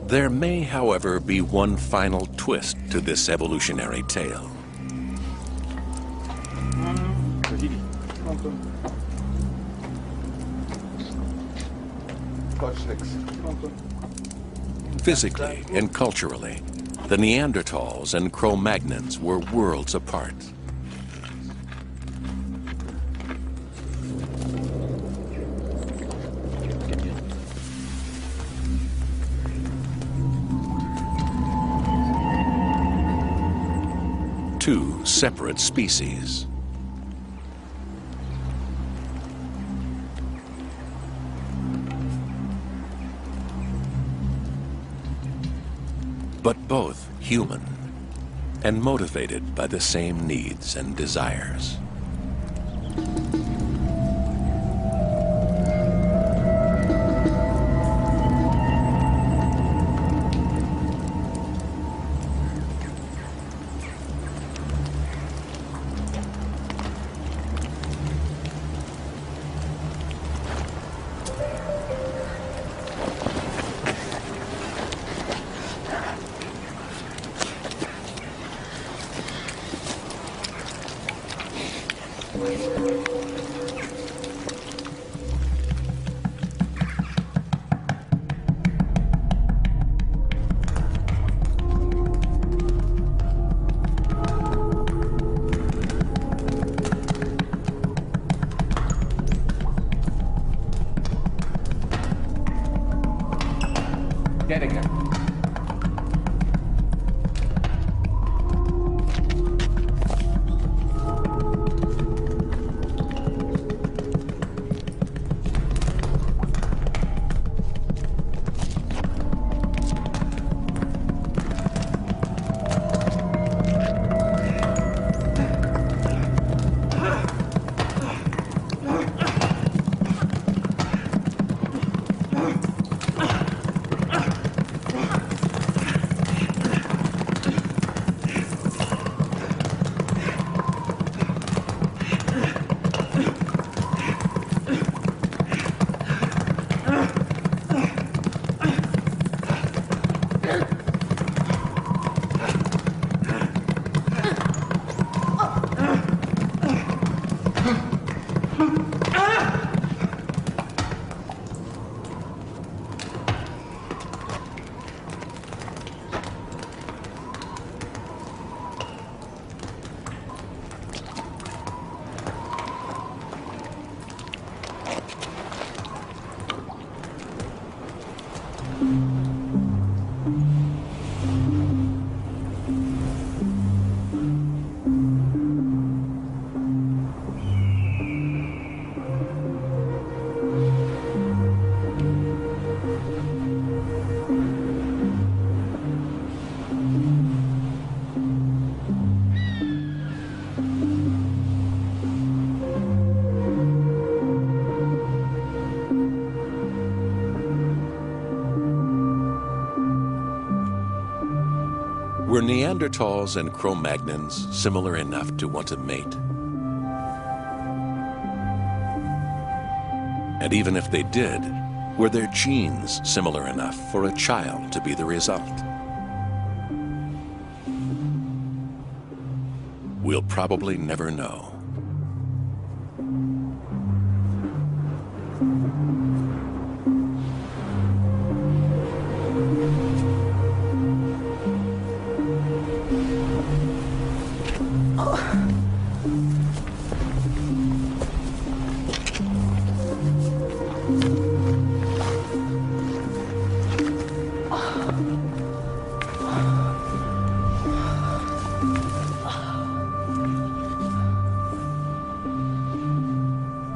There may, however, be one final twist to this evolutionary tale. Physically and culturally, the Neanderthals and Cro-Magnons were worlds apart. Two separate species. But both human and motivated by the same needs and desires. Were Neanderthals and Cro-Magnons similar enough to want to mate? And even if they did, were their genes similar enough for a child to be the result? We'll probably never know.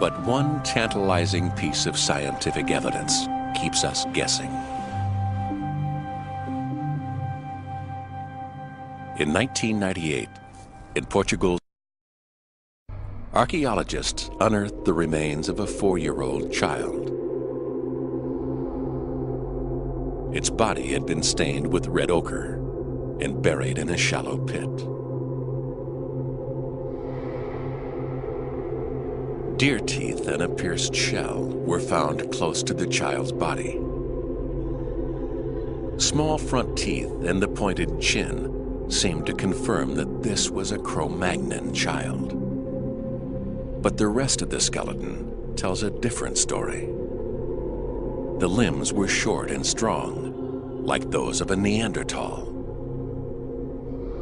But one tantalizing piece of scientific evidence keeps us guessing. In 1998, in Portugal, archaeologists unearthed the remains of a 4-year-old child. Its body had been stained with red ochre and buried in a shallow pit. Deer teeth and a pierced shell were found close to the child's body. Small front teeth and the pointed chin seemed to confirm that this was a Cro-Magnon child. But the rest of the skeleton tells a different story. The limbs were short and strong, like those of a Neanderthal.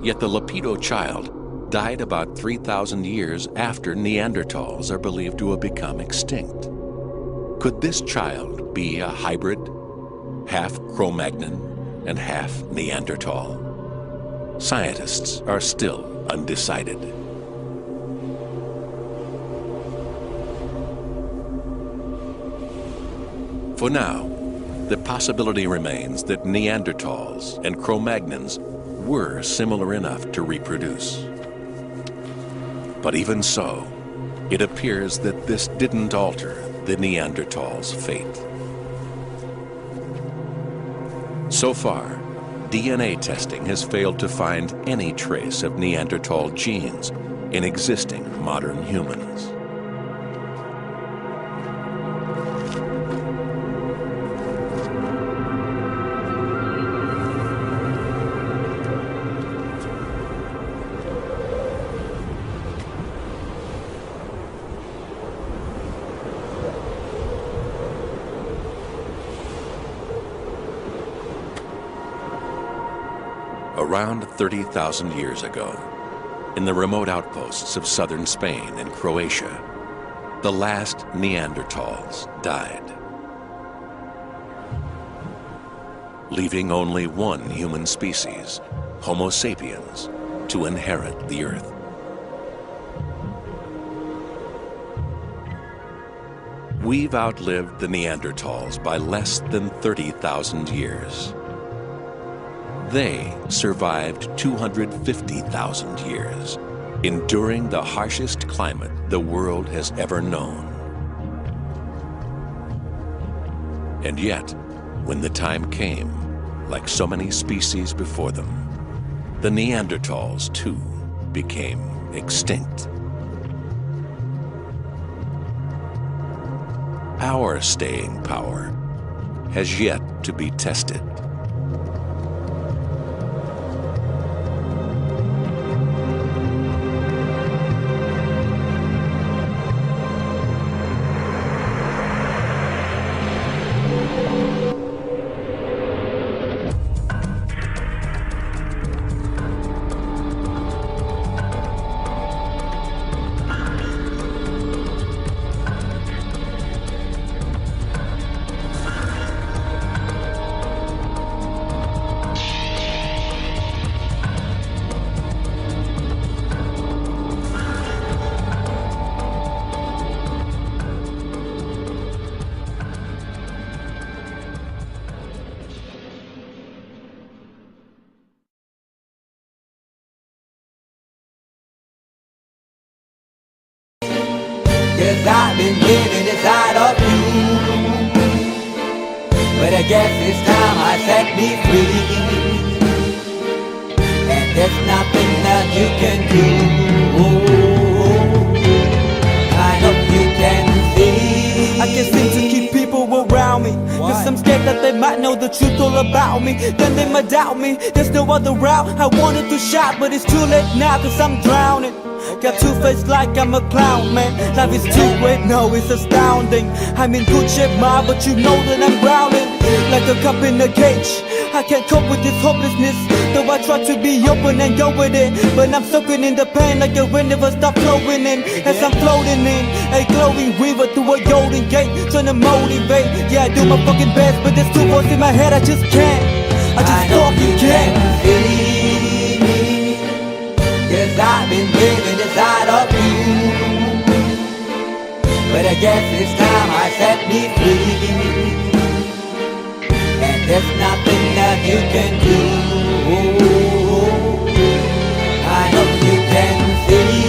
Yet the Lapido child died about 3,000 years after Neanderthals are believed to have become extinct. Could this child be a hybrid, half Cro-Magnon and half Neanderthal? Scientists are still undecided. For now, the possibility remains that Neanderthals and Cro-Magnons were similar enough to reproduce. But even so, it appears that this didn't alter the Neanderthals' fate. So far, DNA testing has failed to find any trace of Neanderthal genes in existing modern humans. Around 30,000 years ago, in the remote outposts of southern Spain and Croatia, the last Neanderthals died, leaving only one human species, Homo sapiens, to inherit the earth. We've outlived the Neanderthals by less than 30,000 years. They survived 250,000 years, enduring the harshest climate the world has ever known. And yet, when the time came, like so many species before them, the Neanderthals too became extinct. Our staying power has yet to be tested. Cause I've been living inside of you, but I guess it's time I set me free, and there's nothing that you can do. I hope you can see. I can't seem to keep people around me, cause I'm scared that they might know the truth all about me. Then they might doubt me, there's no other route. I wanted to shout, but it's too late now cause I'm drowning. Got two-faced like I'm a clown, man. Life is too great, no, it's astounding. I'm in good shape, ma, but you know that I'm drowning like a cup in a cage. I can't cope with this hopelessness, though I try to be open and go with it. But I'm soaking in the pain like the wind never stop flowing in. As I'm floating in a glowing river through a golden gate, trying to motivate. Yeah, I do my fucking best, but there's two voices in my head, I just can't. I just fucking can't. Cause I've been living inside of you, but I guess it's time I set me free, and there's nothing that you can do. I hope you can see.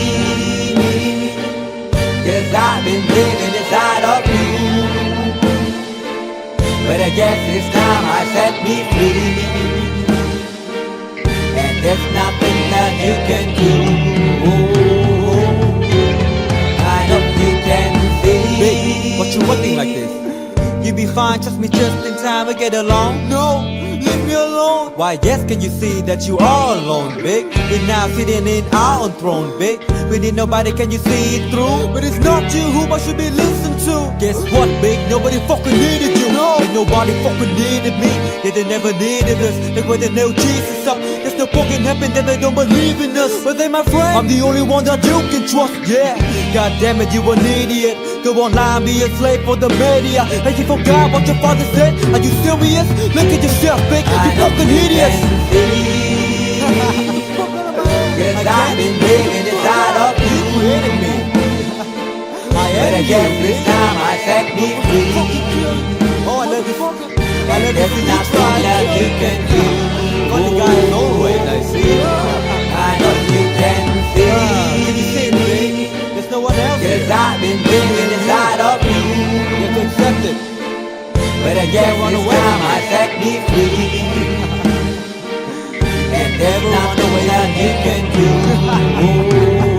guess it's time I set me free. And there's nothing that you can do. I know you can see. Baby, what you acting like this? You be fine, trust me, just in time to get along. No, leave me alone. Why, yes, can you see that you are alone, big? We're now sitting in our own throne, big. We need nobody, can you see it through? But it's not you who I should be listening to. Guess what, big? Nobody fucking needed you. No, ain't nobody fucking needed me. Yeah, they never needed us. Like when they nailed Jesus up, there's no fucking heaven, then they don't believe in us. But they my friend, I'm the only one that you can trust. Yeah, god damn it, you an idiot. Go online, be a slave for the media. And you forgot what your father said. Are you serious? Look at yourself, big. You fucking idiots. Cause I've been living inside of you. But I guess this time I set me free. Oh, I love this. I love There's this. nothing that you can do. But the guy is always I see. I know you can see. Can you see it, big? There's no one else. Cause I've been living inside of you. You have to accept it. But I guess this time I set me free. And there's nothing that you can do.